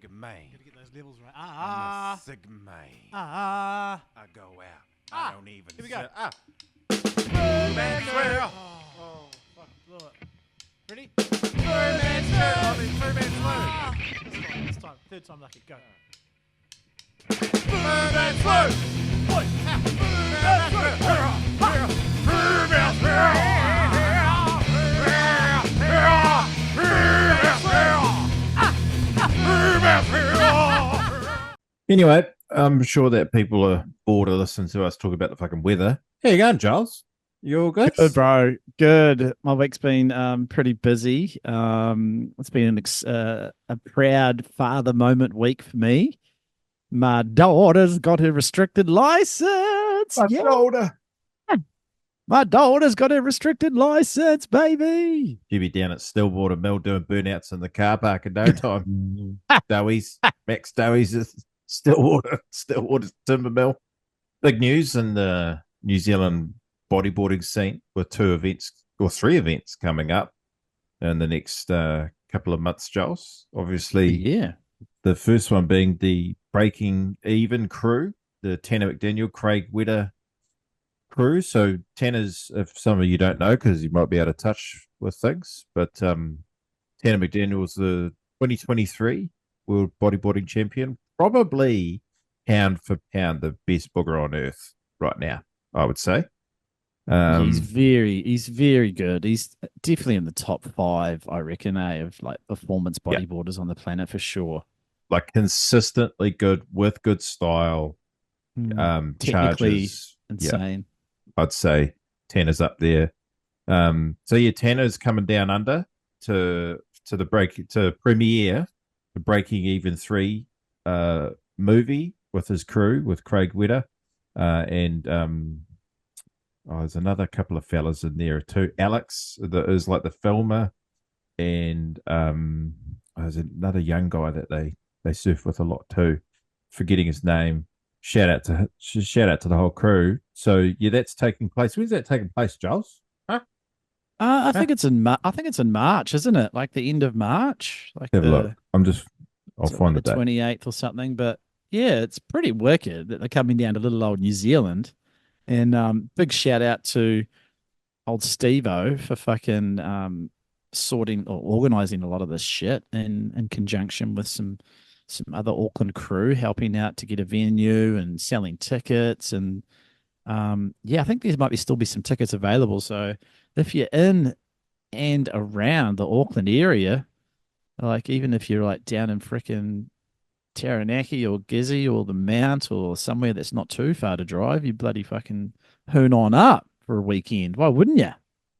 Sigma. Gotta get those levels right. I'm a Sigma. I go out. I don't even. Here we go. Birdman swirl. Oh, fuck, blew it. Ready? Birdman swirl. I mean, Birdman swirl. This time. Third time lucky. Go. Birdman swirl. What? Birdman swirl. Birdman swirl. Anyway, I'm sure that people are bored of listening to us talk about the fucking weather. How you going, Giles? You all good? Good, bro. Good. My week's been pretty busy. It's been a proud father moment week for me. My daughter's got her restricted license. My daughter's got a restricted license, baby. You be down at Stillwater Mill doing burnouts in the car park in no time. Dowies, Max Dowies is Stillwater Timber Mill. Big news in the New Zealand bodyboarding scene with 3 events coming up in the next couple of months, Giles. Obviously, Yeah. the first one being the Breaking Even crew, the Tanner McDaniel, Craig Witter crew. So Tanner's, if some of you don't know, because you might be out of touch with things, but Tanner McDaniel was the 2023 World Bodyboarding Champion, probably pound for pound the best booger on earth right now, I would say. He's very good. He's definitely in the top 5, I reckon, of like performance bodyboarders on the planet for sure. Like consistently good with good style. Technically charges. insane. I'd say Tanner's up there. Tanner's coming down under to premiere the Breaking Even 3 movie with his crew, with Craig Witter, and there's another couple of fellas in there too. Alex that is like the filmer, and there's another young guy that they surf with a lot too. Forgetting his name. Shout out to the whole crew. So yeah, that's taking place. When's that taking place, Giles? I think it's in March, isn't it? Like the end of March. Like Have a look. I'll find the the date. 28th or something. But yeah, it's pretty wicked that they're coming down to little old New Zealand. And big shout out to old Steve-O for fucking sorting or organizing a lot of this shit in conjunction with some other Auckland crew helping out to get a venue and selling tickets. And I think there might still be some tickets available. So if you're in and around the Auckland area, like even if you're like down in frickin' Taranaki or Gizzy or the Mount or somewhere that's not too far to drive, you bloody fucking hoon on up for a weekend. Why wouldn't you?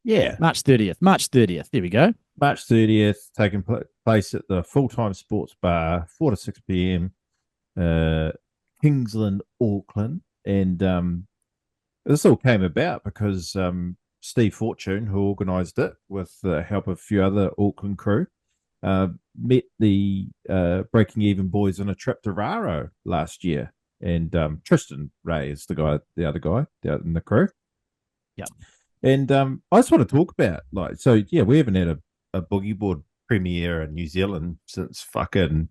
Yeah. March 30th. There we go. March 30th, taking place at the Full-Time Sports Bar, 4 to 6 p.m., Kingsland, Auckland. And this all came about because Steve Fortune, who organised it with the help of a few other Auckland crew, met the Breaking Even boys on a trip to Raro last year. And Tristan Ray is the other guy in the crew. Yep. And I just want to talk about, we haven't had a boogie board premiere in New Zealand since fucking,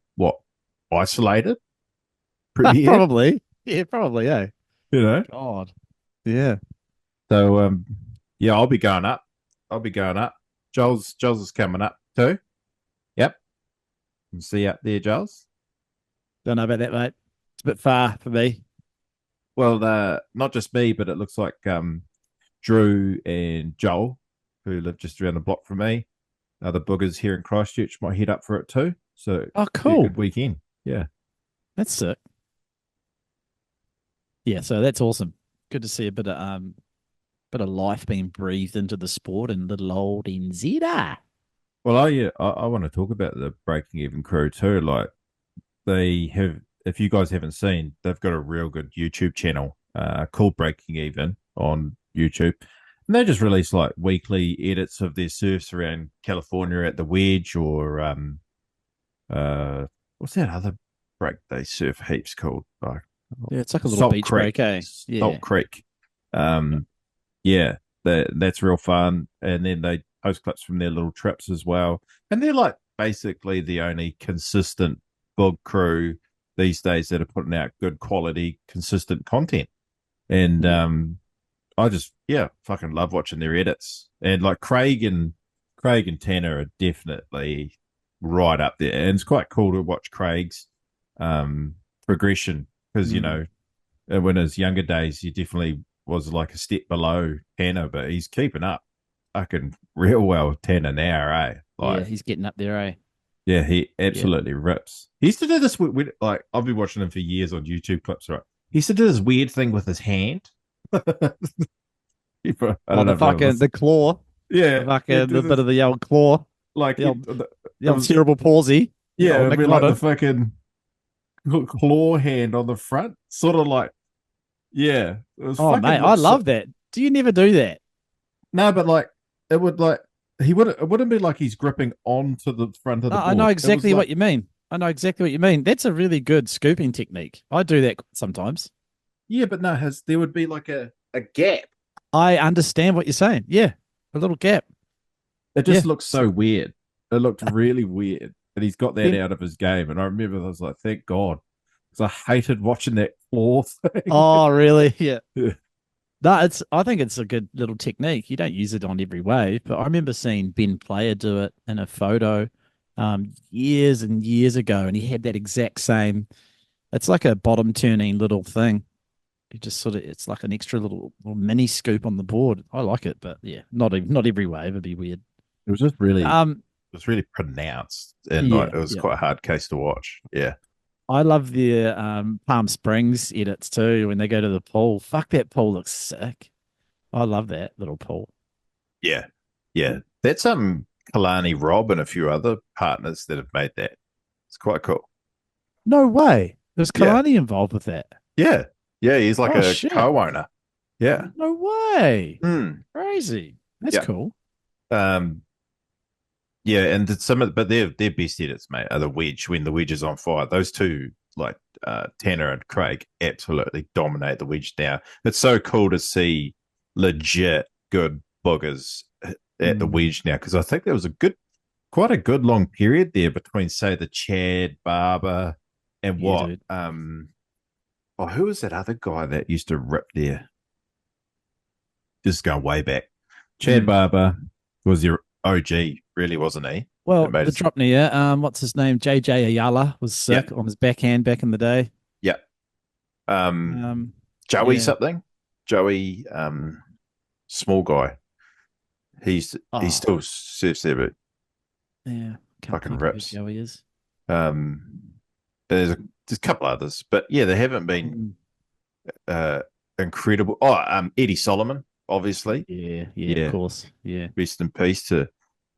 Isolated? Premiere? Probably. Yeah, probably, eh? You know? God. Yeah. So, I'll be going up. Joel's is coming up too. Yep. See you up there, Giles. Don't know about that, mate. It's a bit far for me. Well, not just me, but it looks like Drew and Joel, who live just around the block from me, other boogers here in Christchurch, might head up for it too. So, cool. Good weekend. Yeah. That's sick. Yeah, so that's awesome. Good to see a bit of life being breathed into the sport in little old NZ. Well, I want to talk about the Breaking Even crew too. Like, they have, if you guys haven't seen, they've got a real good YouTube channel called Breaking Even on YouTube. And they just release like weekly edits of their surfs around California at the Wedge, or what's that other break they surf heaps called? Yeah, it's like a little Salt beach Creek. break, eh? Yeah. Salt Creek. That's real fun. And then they post clips from their little trips as well. And they're like basically the only consistent bug crew these days that are putting out good quality, consistent content. And I just fucking love watching their edits. And like Craig and Tanner are definitely right up there. And it's quite cool to watch Craig's progression because, you know, in his younger days, he definitely was like a step below Tanner, but he's keeping up fucking real well with Tanner now, eh? Like, yeah, he's getting up there, eh? yeah, he absolutely rips. He used to do this with, like, I've been watching him for years on YouTube clips, right? He used to do this weird thing with his hand. I don't know the claw. Yeah. The fucking the bit of the old claw. Like the old cerebral palsy. Yeah, it'd be like the fucking claw hand on the front. Sort of like, yeah. It was mate, I love that. Do you never do that? No, but like, it would like, it wouldn't be like he's gripping onto the front of the board. I know exactly what you mean. That's a really good scooping technique. I do that sometimes. Yeah, but no, there would be like a gap. I understand what you're saying. Yeah, a little gap. It just looks so weird. It looked really weird. And he's got that out of his game. And I remember I was like, thank God. Because I hated watching that claw thing. Oh, really? Yeah. No, I think it's a good little technique. You don't use it on every wave, but I remember seeing Ben Player do it in a photo years and years ago, and he had that exact same. It's like a bottom turning little thing. You just it's like an extra little mini scoop on the board. I like it, but yeah, not every wave. It'd be weird. It was just really, it was really pronounced, and it was quite a hard case to watch. Yeah. I love the Palm Springs edits too when they go to the pool. Fuck, that pool looks sick. I love that little pool. Yeah. Yeah. That's Kalani Rob and a few other partners that have made that. It's quite cool. No way. There's Kalani involved with that. Yeah. Yeah, he's like a co-owner. Yeah. No way. Crazy. That's cool. Yeah, and but their best edits, mate, are the wedge when the wedge is on fire. Those two, like Tanner and Craig, absolutely dominate the wedge now. It's so cool to see legit good boogers at the wedge now, because I think there was quite a good long period there between, say, the Chad Barber and dude. Who was that other guy that used to rip there? Just going way back. Chad Barber was your OG, really, wasn't he? Well, the drop near, what's his name? JJ Ayala was sick on his backhand back in the day. Yeah. Joey something? Joey, small guy. He still surfs there, but fucking rips. Joey is. There's a couple others, but yeah, they haven't been incredible. Eddie Solomon, obviously. Yeah, of course. Yeah. Rest in peace to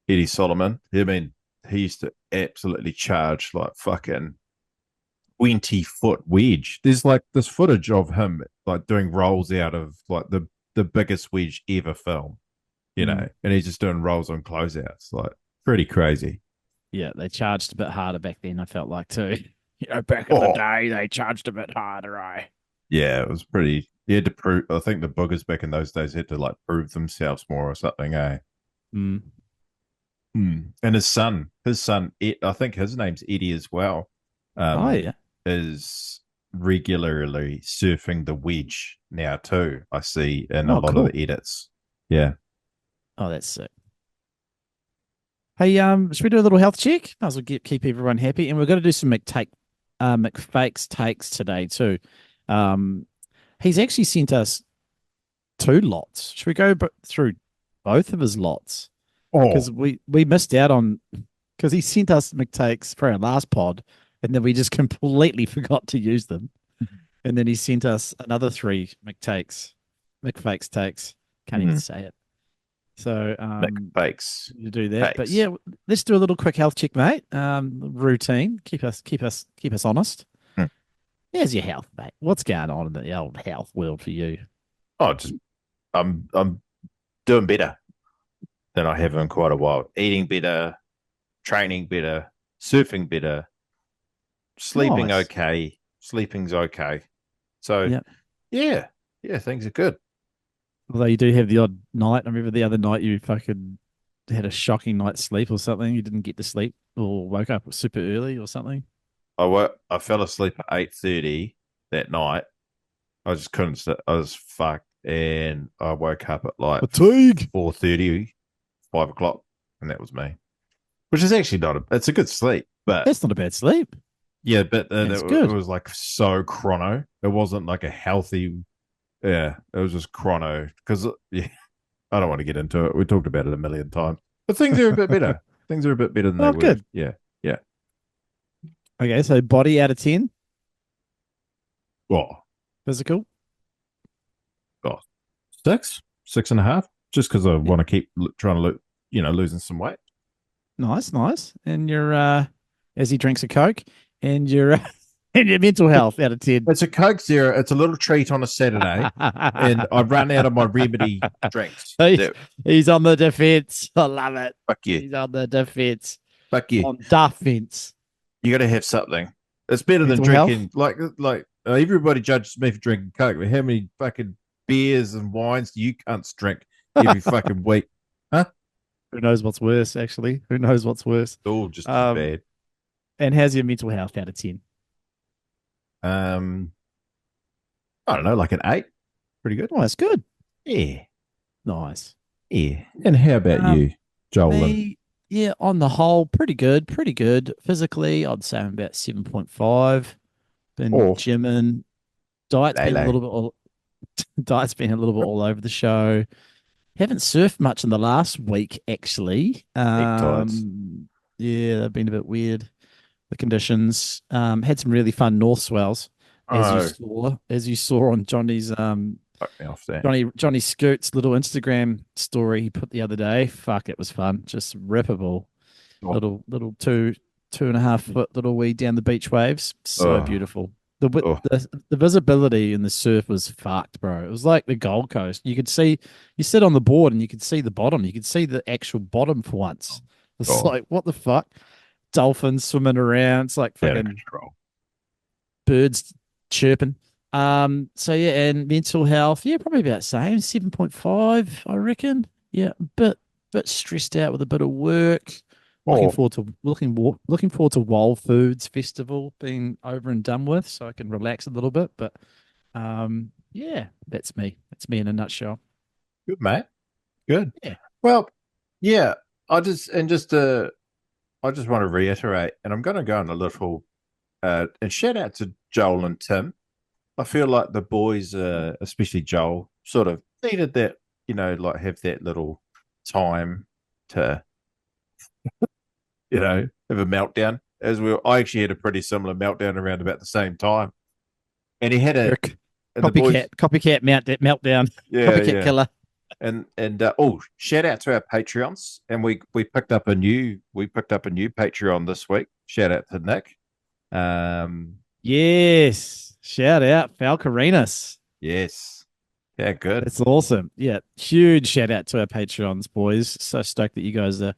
Eddie Solomon. I mean, he used to absolutely charge like fucking 20-foot wedge. There's like this footage of him like doing rolls out of like the biggest wedge ever filmed, you know, and he's just doing rolls on closeouts. Like, pretty crazy. Yeah, they charged a bit harder back then, I felt like, too. You know, back in the day, they charged a bit harder, eh? Yeah, it was pretty. You had to prove. I think the boogers back in those days had to like prove themselves more or something, eh? And his son, I think his name's Eddie as well. Is regularly surfing the wedge now too. I see in a lot of the edits. Yeah. Oh, that's sick. Hey, should we do a little health check? Might as well keep everyone happy, and we're going to do some McFakes takes today too. He's actually sent us 2 lots. Should we go through both of his lots? Because we missed out on, because he sent us McTakes for our last pod, and then we just completely forgot to use them. And then he sent us another 3 McFakes takes. Can't even say it. So McFakes. You do that. But yeah, let's do a little quick health check, mate. Routine. Keep us honest. How's your health, mate? What's going on in the old health world for you? I'm doing better than I have in quite a while. Eating better, training better, surfing better, sleeping okay. Sleeping's okay. So yeah, things are good. Although you do have the odd night. I remember the other night you fucking had a shocking night's sleep or something. You didn't get to sleep or woke up super early or something. I fell asleep at 8:30 that night. I just couldn't sit. I was fucked, and I woke up at like Fatigue. 4:30, 5 o'clock, and that was me. Which is actually not it's a good sleep, but That's not a bad sleep. yeah, but That's it good. was like so chrono. It wasn't like a healthy. Yeah, it was just chrono because yeah, I don't want to get into it. We talked about it a million times, but things are a bit better. Things are a bit better than they Oh, were. good. Yeah, yeah. Okay, so body out of 10, Oh, physical. oh, 6.5, just because I want to keep trying to losing some weight. Nice, nice. And your as he drinks a Coke, and your and your mental health out of 10. It's a Coke Zero. It's a little treat on a Saturday, and I've run out of my remedy drinks. He's on the defense. I love it. Fuck you. He's on the defense. Fuck you. On defense. You got to have something. It's better than Mental drinking. Like everybody judges me for drinking Coke, but how many fucking beers and wines do you cunts drink every fucking week? Huh? Who knows what's worse, actually? Who knows what's worse? All just as bad. And how's your mental health out of 10? I don't know, like an 8. Pretty good. Oh, that's good. Yeah. Nice. Yeah. And how about you, Joel? Me, yeah, on the whole, pretty good. Pretty good. Physically, I'd say I'm about 7.5. Been gymming. Diet's been a little bit all over the show. Haven't surfed much in the last week, actually. Yeah, they've been a bit weird. The conditions. Had some really fun north swells, as you saw on Johnny's Johnny Scoot's little Instagram story he put the other day. Fuck, it was fun. Just rippable. Little 2.5 foot little wee down the beach waves. So beautiful. The visibility in the surf was fucked, bro. It was like the Gold Coast. You sit on the board and you could see the bottom. You could see the actual bottom for once. It's like, what the fuck? Dolphins swimming around. It's like fucking birds chirping. So yeah, and mental health, yeah, probably about the same, 7.5, I reckon. Yeah, bit stressed out with a bit of work. Looking forward to Whole Foods Festival being over and done with, so I can relax a little bit. But yeah, that's me. That's me in a nutshell. Good, mate. Good. Yeah. Well, yeah. I just want to reiterate, and I'm going to go on a little and shout out to Joel and Tim. I feel like the boys, especially Joel, sort of needed that, like have that little time to, have a meltdown. I actually had a pretty similar meltdown around about the same time, and he had a copycat meltdown. Yeah, copycat killer. And shout out to our Patreons, and we picked up a new Patreon this week. Shout out to Nick. Yes, shout out Falcarinas. Yes, yeah, good. That's awesome. Yeah, huge shout out to our Patreons, boys. So stoked that you guys are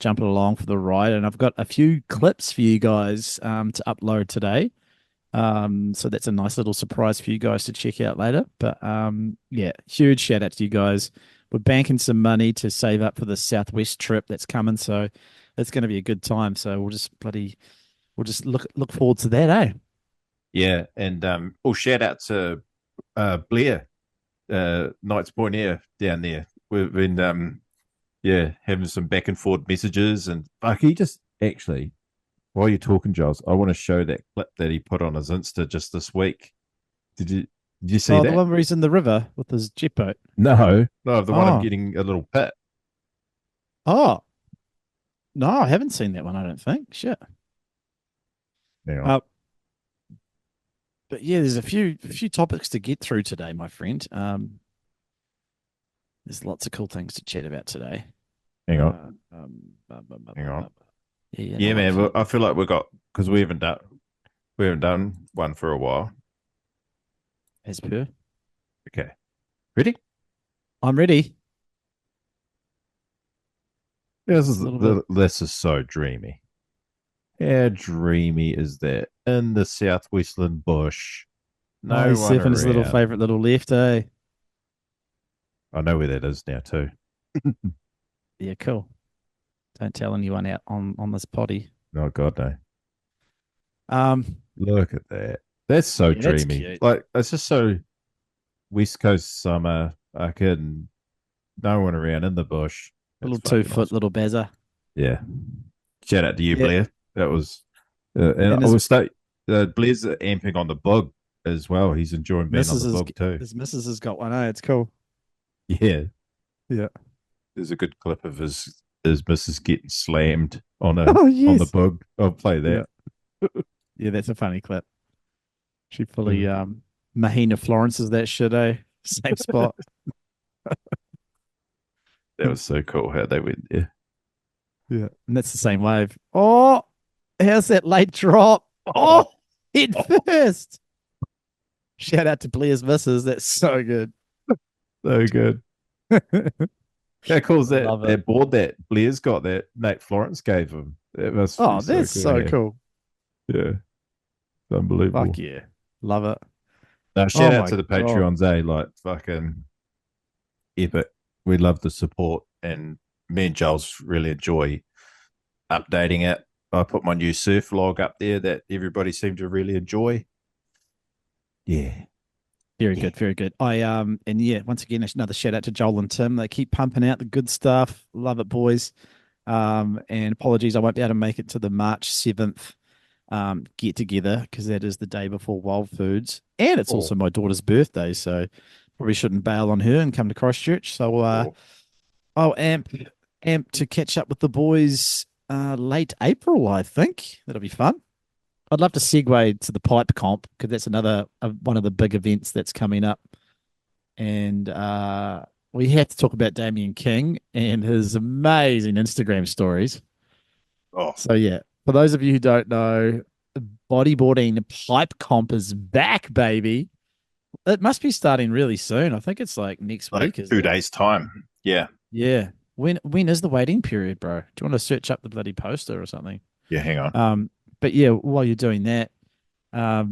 jumping along for the ride, and I've got a few clips for you guys to upload today. So that's a nice little surprise for you guys to check out later. But yeah, huge shout out to you guys. We're banking some money to save up for the Southwest trip that's coming, so it's going to be a good time. So we'll just look forward to that, eh? Yeah, and shout out to Blair, Knights Point Air down there. We've been having some back and forth messages, and he just actually. While you're talking, Giles, I want to show that clip that he put on his Insta just this week. Did you see that? The one where he's in the river with his jet boat. No, the one I'm getting a little pit. Oh, no, I haven't seen that one. I don't think. Shit. Yeah. But yeah, there's a few topics to get through today, my friend. There's lots of cool things to chat about today. Hang on. Hang on. Yeah, man. Well, I feel like because we haven't done one for a while. As per. Okay. Ready? I'm ready. This is so dreamy. How dreamy is that? In the southwestland bush. No one surfing his little favourite little left, eh? I know where that is now too. Yeah, cool. Don't tell anyone out on this potty. Oh God, no. Look at that. That's so Yeah, that's dreamy. cute. Like it's just so West Coast summer. I can no one around in the bush. That's Little fucking 2 foot awesome. little Bazza. Yeah. Shout out to you, Yeah, Blair. That was, and and I was stay. Blair's amping on the bug as well. He's enjoying being on Mrs. the has bug too. his missus has got one. It's cool. Yeah, Yeah. there's a good clip of his missus getting slammed Oh on the yes. bug. I'll play Yeah. that. Yeah, that's a funny clip. She fully Yeah. Mahina Florence is that shit, eh? Same spot. That was so cool how they went there. Yeah. And that's the same wave. Oh, how's that late drop? Oh, head first. Shout out to Blair's missus. That's so good. So good. How cool is that? Love it. That board that Blair's got that Nate Florence gave him. That must be Oh, so that's cool. so Yeah. cool. Yeah. It's unbelievable. Fuck yeah. Love it. Now, Oh shout out my to the God. Patreons, eh? Like fucking epic. We love the support, and me and Giles really enjoy updating it. I put my new surf log up there that everybody seemed to really enjoy. Yeah. Very Yeah. good, very good. And yeah, once again, another shout out to Joel and Tim. They keep pumping out the good stuff. Love it, boys. And apologies, I won't be able to make it to the March 7th get together because that is the day before Wild Foods, and it's also my daughter's birthday, so probably shouldn't bail on her and come to Christchurch. So I'll amp to catch up with the boys late April. I think that'll be fun. I'd love to segue to the pipe comp because that's another one of the big events that's coming up, and we have to talk about Damien King and his amazing Instagram stories. Oh, So yeah, for those of you who don't know, the bodyboarding pipe comp is back, baby. It must be starting really soon. I think it's like next like week, is 2 it? days' time. Yeah. Yeah. When is the waiting period, bro? Do you want to search up the bloody poster or something? Yeah, hang on. But yeah, while you're doing that, the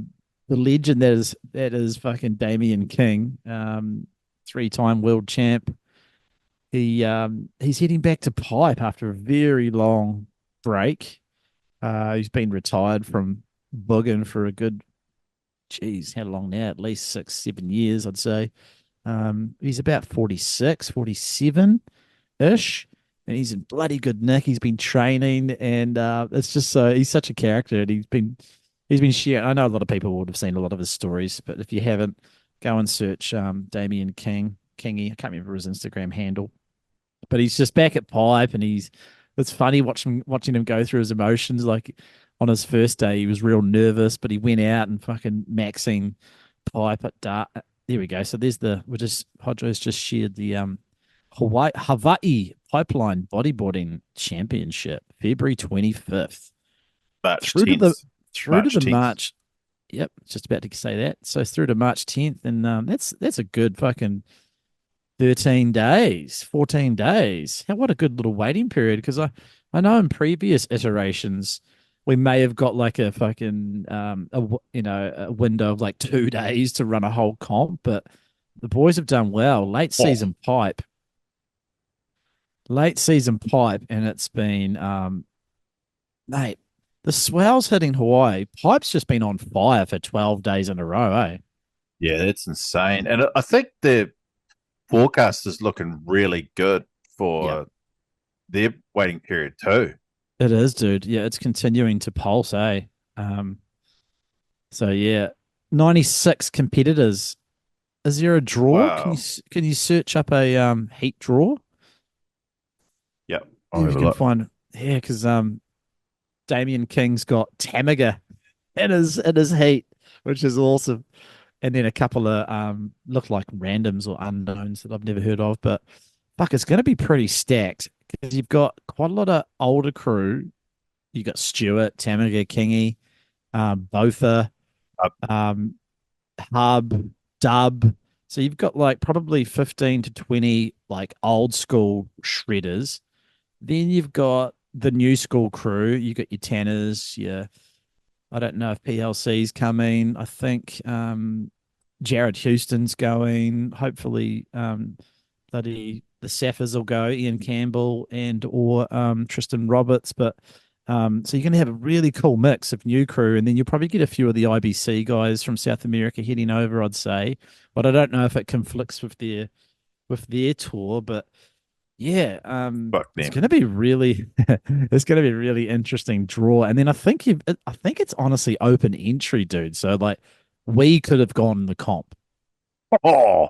legend that is fucking Damien King, 3-time world champ. He's heading back to pipe after a very long break. He's been retired from booging for a good, geez, how long now? At least 6-7 years, I'd say. He's about 46, 47 ish, and he's in bloody good nick. He's been training, and it's just so he's such a character, and he's been sharing. I know a lot of people would have seen a lot of his stories, but if you haven't, go and search Damien Kingy. I can't remember his Instagram handle, but he's just back at pipe, and it's funny watching him go through his emotions. Like on his first day, he was real nervous, but he went out and fucking maxing pipe at dart. There we go. So there's Hodjo's just shared the Hawaii Pipeline Bodyboarding Championship, February 25th. March Through to 10th. the through to March the 10th. March. Yep, just about to say that. So through to March 10th, and that's a good fucking 13 days, 14 days. What a good little waiting period, because I know in previous iterations we may have got like a fucking a window of like 2 days to run a whole comp, but the boys have done well. Late season pipe, and it's been mate, the swells hitting Hawaii. Pipe's just been on fire for 12 days in a row, eh? Yeah, that's insane. And I think the forecast is looking really good for their waiting period too. It is, dude. Yeah, it's continuing to pulse, eh? So yeah, 96 competitors. Is there a draw? Wow. Can you search up a heat draw? Yep. I'll If have you a can look. find, yeah, because Damien King's got Tamaga in his heat, which is awesome. And then a couple of look like randoms or unknowns that I've never heard of, but fuck, it's going to be pretty stacked because you've got quite a lot of older crew. You got Stewart, Tamaga, Kingy, Botha, um, Hub, Dub. So you've got like probably 15 to 20 like old school shredders. Then you've got the new school crew. You got your Tanners, I don't know if PLC's coming. I think Jared Houston's going. Hopefully, the Saffers will go. Ian Campbell and or Tristan Roberts. But So you're going to have a really cool mix of new crew, and then you'll probably get a few of the IBC guys from South America heading over, I'd say. But I don't know if it conflicts with their tour. But yeah, Fuck it's them. going to be really, it's going to be a really interesting draw. And then I think it's honestly open entry, dude. So like, we could have gone the comp. Oh,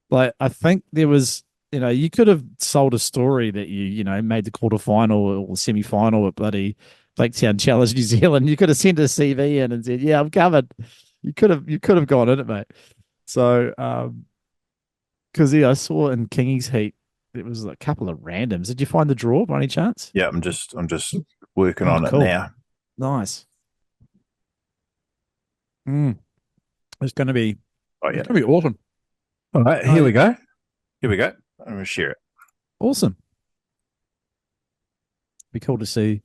Like, I think there was, you could have sold a story that made the quarterfinal or semi-final at bloody Blaketown Challenge New Zealand. You could have sent a CV in and said, "Yeah, I'm covered." You could have gone in it, mate. So, because I saw in Kingy's heat there was a couple of randoms. Did you find the draw by any chance? yeah. I'm just working on cool. it now. Nice. It's going to be. Oh yeah. It's going to be awesome. All right, here we go. Here we go. I'm gonna share it. Awesome. Be cool to see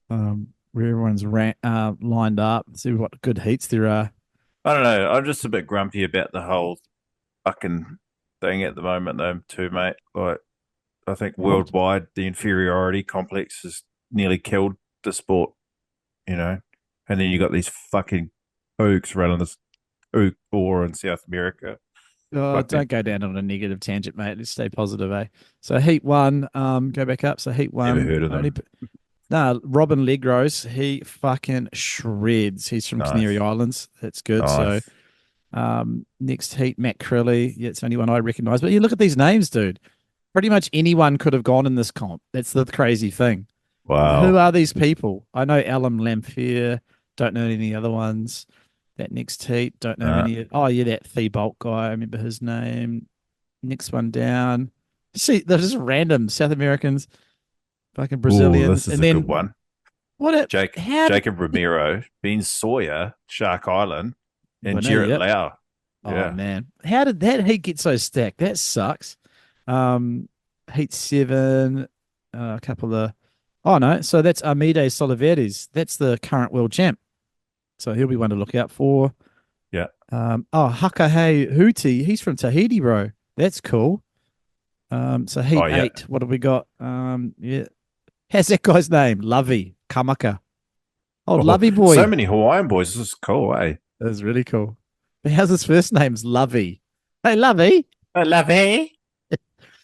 where everyone's lined up, see what good heats there are. I don't know. I'm just a bit grumpy about the whole fucking thing at the moment, though, too, mate. Like, I think worldwide, the inferiority complex has nearly killed the sport, and then you got these fucking ooks running this ook tour in South America. Oh, don't go down on a negative tangent, mate. Let's stay positive, eh? So heat one, go back up. So heat one. Never heard of them. No, Robin Legrose, he fucking shreds. He's from Canary Islands. That's good. Nice. So next heat, Matt Crilly. Yeah, it's the only one I recognise. But you look at these names, dude. Pretty much anyone could have gone in this comp. That's the crazy thing. Wow. Who are these people? I know Alan Lamphere. Don't know any other ones. That next heat, don't know any. Oh, yeah, that Thibault guy. I remember his name. Next one down. See, they're just random South Americans, fucking Brazilians. This is a good one. Jacob Romero, Ben Sawyer, Shark Island, and Jarrett Lau. Oh, man. How did that heat get so stacked? That sucks. Heat 7, a couple of. Oh, no. So that's Amide Soliveres. That's the current world champ. So he'll be one to look out for. Yeah. Hakahe Houti. He's from Tahiti, bro. That's cool. So heat 8. What have we got? Yeah. How's that guy's name? Lovey Kamaka. Oh, Lovey boy. So many Hawaiian boys. This is cool, eh? That's really cool. But how's his first name's Lovey? Hey, Lovey. Oh, Lovey.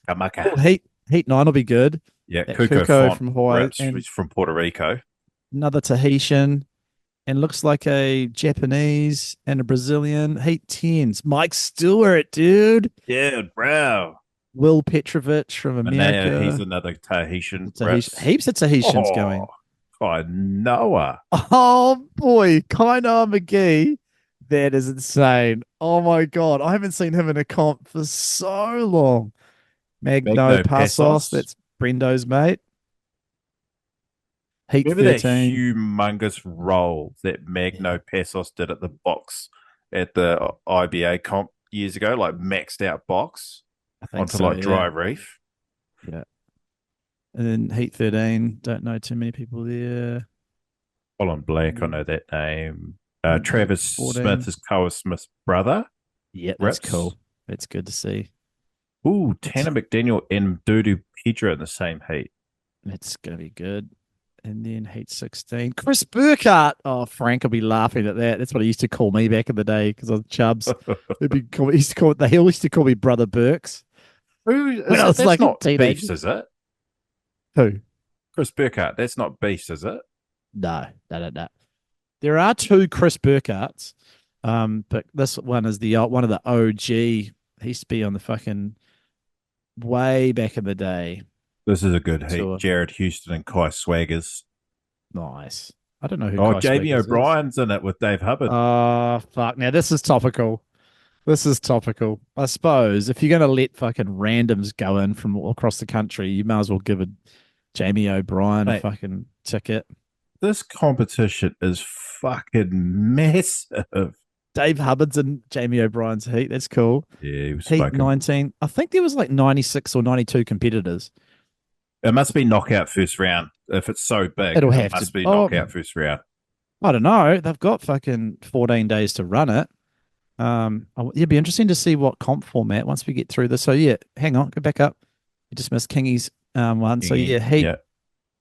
Kamaka. Oh, heat 9 will be good. Yeah, Kuko from Hawaii. He's from Puerto Rico. Another Tahitian. And looks like a Japanese and a Brazilian. Heat 10s. Mike Stewart, dude. Yeah, bro. Will Petrovich from America. He's another Tahitian. Heaps of Tahitians going. Noah. Oh, boy. Kainoa McGee. That is insane. Oh, my God. I haven't seen him in a comp for so long. Magno Passos. That's Brendo's mate. Heat Remember 13. that humongous roll that Magno Passos did at the box at the IBA comp years ago, like maxed out box onto dry reef? Yeah. And then Heat 13, don't know too many people there. Colin Black, I know that name. Travis 14. Smith is Koa Smith's brother. Yeah, that's cool. That's good to see. Ooh, Tanner McDaniel and Dudu Pedro in the same heat. That's going to be good. And then heat 16, Chris Burkhardt. Oh, Frank will be laughing at that. That's what he used to call me back in the day because I was Chubbs. He used to call me Brother Burks. That's like not Beast, is it? Who? Chris Burkhardt. That's not Beast, is it? No. There are 2 Chris Burkhardts, but this one is the one of the OG. He used to be on the fucking way back in the day. This is a good heat. Jared Houston and Kai Swaggers. Nice. I don't know who. Oh, Jamie O'Brien's in it with Dave Hubbard. Oh, fuck. Now, this is topical. I suppose if you're going to let fucking randoms go in from all across the country, you might as well give Jamie O'Brien a fucking ticket. This competition is fucking massive. Dave Hubbard's in Jamie O'Brien's heat. That's cool. Yeah, he was heat 19. I think there was like 96 or 92 competitors. It must be knockout first round. If it's so big, it must be knockout first round. I don't know. They've got fucking 14 days to run it. It'd be interesting to see what comp format once we get through this. So, yeah, hang on. Go back up. You just missed Kingy's one. So, yeah, heat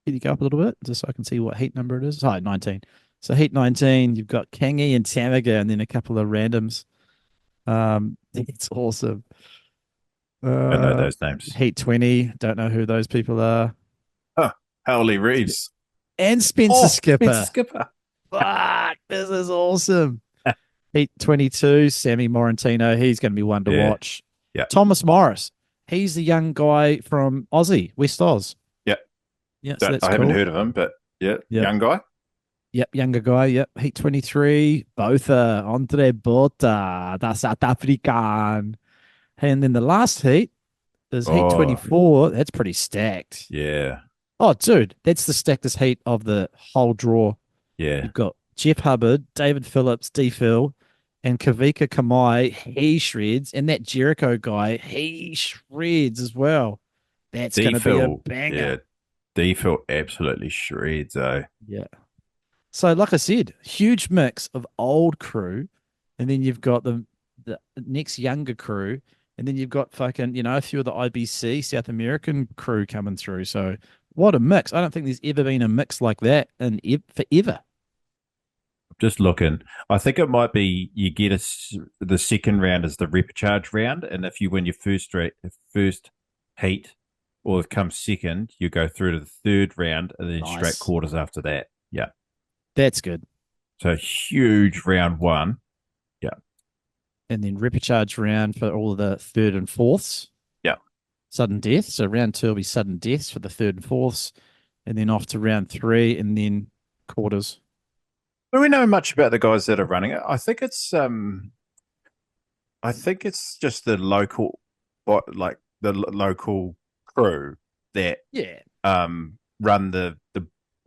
Can you go up a little bit just so I can see what heat number it is? Oh, 19. So heat 19, you've got Kingy and Tamaga and then a couple of randoms. It's awesome. I know those names. Heat 20, don't know who those people are. Oh, Howley Reeves. And Spencer Skipper. Spencer Skipper. Fuck, this is awesome. Heat 22, Sammy Morantino. He's going to be one to watch. Yeah. Thomas Morris. He's the young guy from Aussie, West Oz. Yeah. Yeah, so that's I haven't heard of him, but young guy. Yep, younger guy. Yep, Heat 23. Botha, Andre Botha, the South African. And then the last heat is Heat 24. That's pretty stacked. Yeah. Oh, dude, that's the stackest heat of the whole draw. Yeah. You've got Jeff Hubbard, David Phillips, D. Phil, and Kavika Kamai. He shreds. And that Jericho guy, he shreds as well. That's going to be a banger. Yeah. D. Phil absolutely shreds, though. Yeah. So, like I said, huge mix of old crew. And then you've got the next younger crew. And then you've got fucking, a few of the IBC South American crew coming through. So, what a mix. I don't think there's ever been a mix like that in forever. Just looking. I think it might be you get the second round is the repcharge round. And if you win your first heat or come second, you go through to the third round and then straight quarters after that. Yeah. That's good. So, huge round one. Yeah. And then repcharge round for all of the third and fourths. Yeah. Sudden death. So round 2 will be sudden deaths for the third and fourths. And then off to round 3 and then quarters. Do we know much about the guys that are running it? I think it's just the local local crew that run the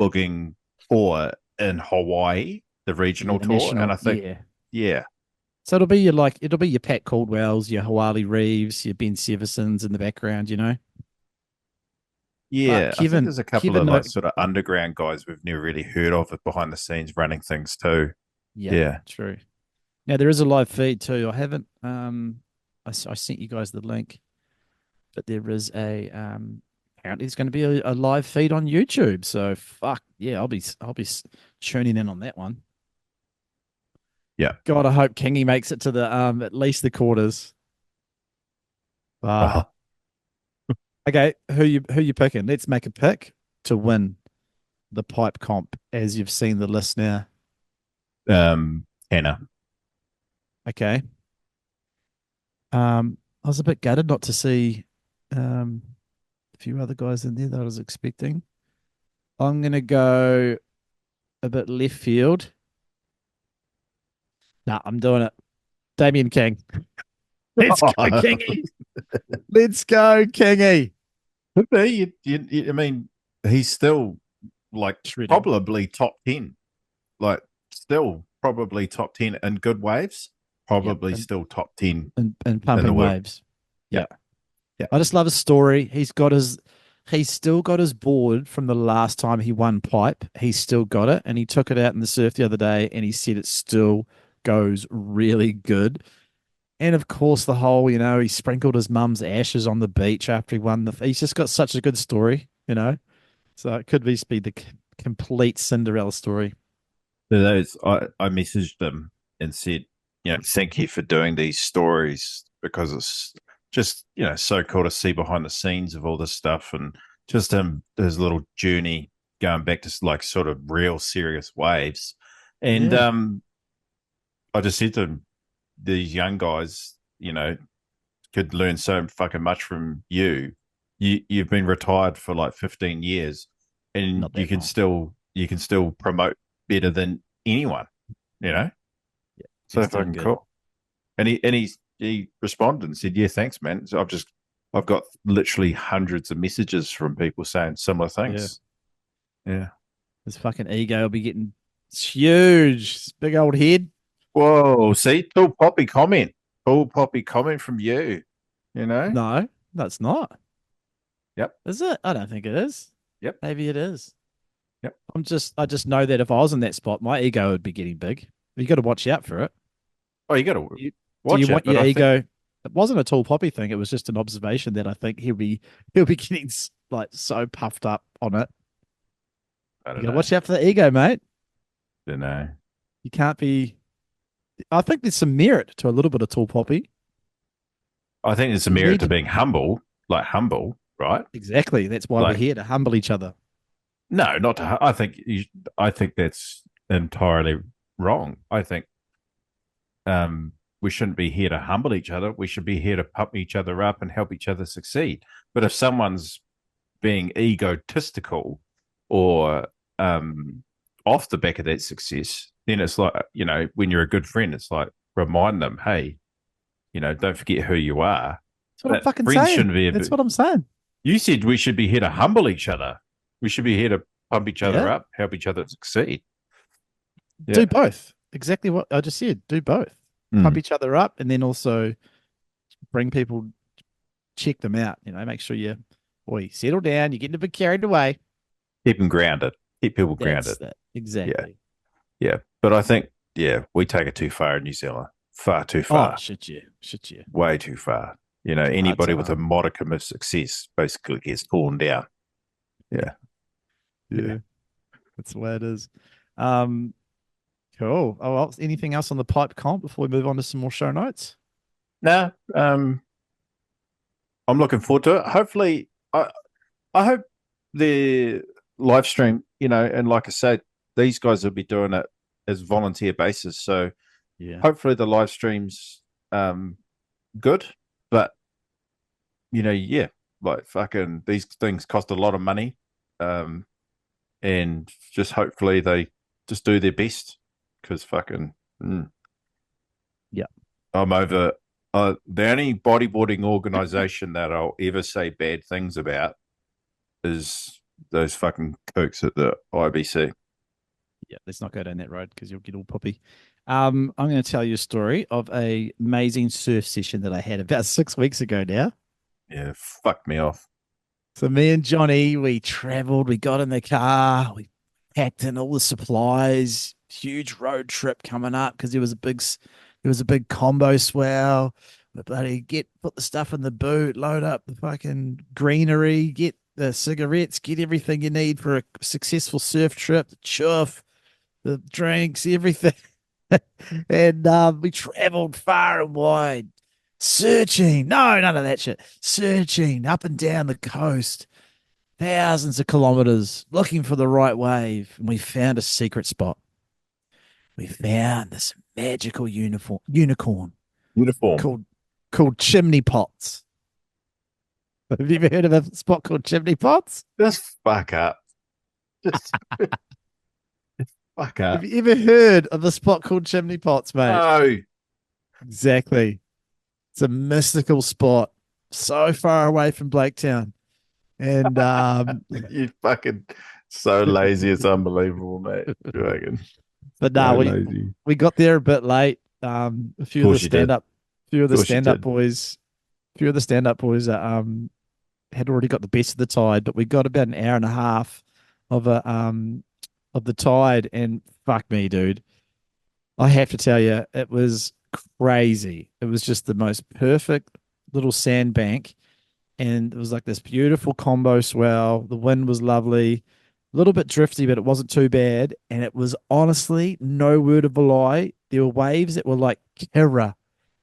booging tour in Hawaii, the regional tour. And I think So it'll be your Pat Caldwells, your Hawali Reeves, your Ben Seversons in the background, Yeah, I think there's a couple of sort of underground guys we've never really heard of behind the scenes running things too. Yeah, true. Now there is a live feed too. I haven't I sent you guys the link, but there is a apparently there's going to be a live feed on YouTube. So fuck yeah, I'll be tuning in on that one. Yeah. God, I hope Kingy makes it to the at least the quarters. Okay, who you picking? Let's make a pick to win the pipe comp as you've seen the list now. Anna. Okay. I was a bit gutted not to see a few other guys in there that I was expecting. I'm gonna go a bit left field. Nah, I'm doing it. Damien King. Let's go, Kingy. Let's go, Kingy. Could be. I mean, he's still probably top 10. Like, still probably top 10 in good waves. Probably still top 10 in pumping waves. Yeah. I just love his story. He's still got his board from the last time he won pipe. He's still got it, and he took it out in the surf the other day, and he said it still goes really good. And of course, the whole, he sprinkled his mum's ashes on the beach after he won he's just got such a good story, So it could be the complete Cinderella story. For those, I messaged them and said, thank you for doing these stories because it's just, so cool to see behind the scenes of all this stuff and just his little journey going back to sort of real serious waves. And I just said to him, these young guys, could learn so fucking much from you. You've been retired for 15 years, and you can still promote better than anyone. So fucking cool. And he responded and said, "Yeah, thanks, man." So I've got literally hundreds of messages from people saying similar things. Yeah. His fucking ego will be getting huge. Big old head. Whoa, see, Tall Poppy comment from you, No, that's not. Yep. Is it? I don't think it is. Yep. Maybe it is. Yep. I just know that if I was in that spot, my ego would be getting big. You got to watch out for it. Oh, you got to watch do you it. Want your ego? It wasn't a Tall Poppy thing. It was just an observation that I think he'll be getting so puffed up on it. I You don't gotta know. watch out for the ego, mate. Don't know. You can't be. I think there's some merit to a little bit of tall poppy. I think there's a You merit need to to- being humble, right? Exactly. That's why we're Like, here to humble each other. no, not to. I think that's entirely wrong. I think we shouldn't be here to humble each other. We should be here to pump each other up and help each other succeed. But if someone's being egotistical or off the back of that success, then it's like, when you're a good friend, it's like remind them, hey, don't forget who you are. That's what I'm But fucking friends saying. shouldn't be. That's what I'm saying. You said we should be here to humble each other. We should be here to pump each other Yeah. up, help each other succeed. Yeah. Do both. Exactly what I just said. Do both. Pump each other up, and then also bring people, check them out. Make sure you settle down. You're getting a bit carried away. Keep them grounded. Keep people grounded. That's that. Exactly. Yeah. But I think, we take it too far in New Zealand. Far too Oh, far. should you? Way too far. Anybody with a time. modicum of success basically gets torn down. Yeah. Yeah. That's the way it is. Cool. Oh, well, anything else on the pipe comp before we move on to some more show notes? No, I'm looking forward to it. Hopefully, I hope the live stream, and like I said, these guys will be doing it as volunteer basis. So Yeah. hopefully the live stream's good. But like fucking these things cost a lot of money. And just hopefully they just do their best because fucking Yeah. I'm over. The only bodyboarding organization that I'll ever say bad things about is those fucking kooks at the IBC. Yeah, let's not go down that road because you'll get all poppy. I'm going to tell you a story of a amazing surf session that I had about 6 weeks ago now. Yeah, fuck me off. So me and Johnny, we traveled, we got in the car, we packed in all the supplies, huge road trip coming up because there was a big combo swell. We bloody put the stuff in the boot, load up the fucking greenery, get the cigarettes, get everything you need for a successful surf trip, the chuff, the drinks, everything. And we traveled far and wide, searching. No, none of that shit. Searching up and down the coast, thousands of kilometers, looking for the right wave. And we found a secret spot. We found this magical unicorn called Chimney Pots. Have you ever heard of a spot called Chimney Pots? Just fuck up. Just fuck up. Have you ever heard of a spot called Chimney Pots, mate? No. Exactly. It's a mystical spot so far away from Blaketown. And You fucking so lazy. It's unbelievable, mate. You reckon? but no, So we lazy. we got there a bit late. A few of Course the you did. stand up Course you did. boys, had already got the best of the tide, but we got about an hour and a half of the tide, and fuck me, dude. I have to tell you, it was crazy. It was just the most perfect little sandbank, and it was like this beautiful combo swell. The wind was lovely, a little bit drifty, but it wasn't too bad. And it was honestly, no word of a lie, there were waves that were like Kira.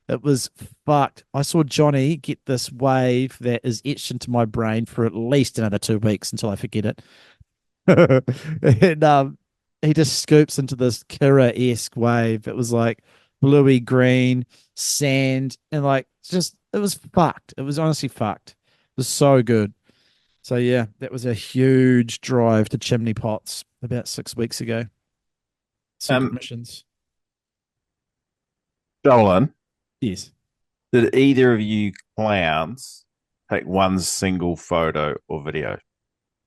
It was fucked. I saw Johnny get this wave that is etched into my brain for at least another 2 weeks until I forget it. And he just scoops into this Kira-esque wave. It was like bluey green sand, and like it was fucked. It was honestly fucked. It was so good. So yeah, that was a huge drive to Chimney Pots about 6 weeks ago. Secret missions. Dolan, Yes. did either of you clowns take one single photo or video?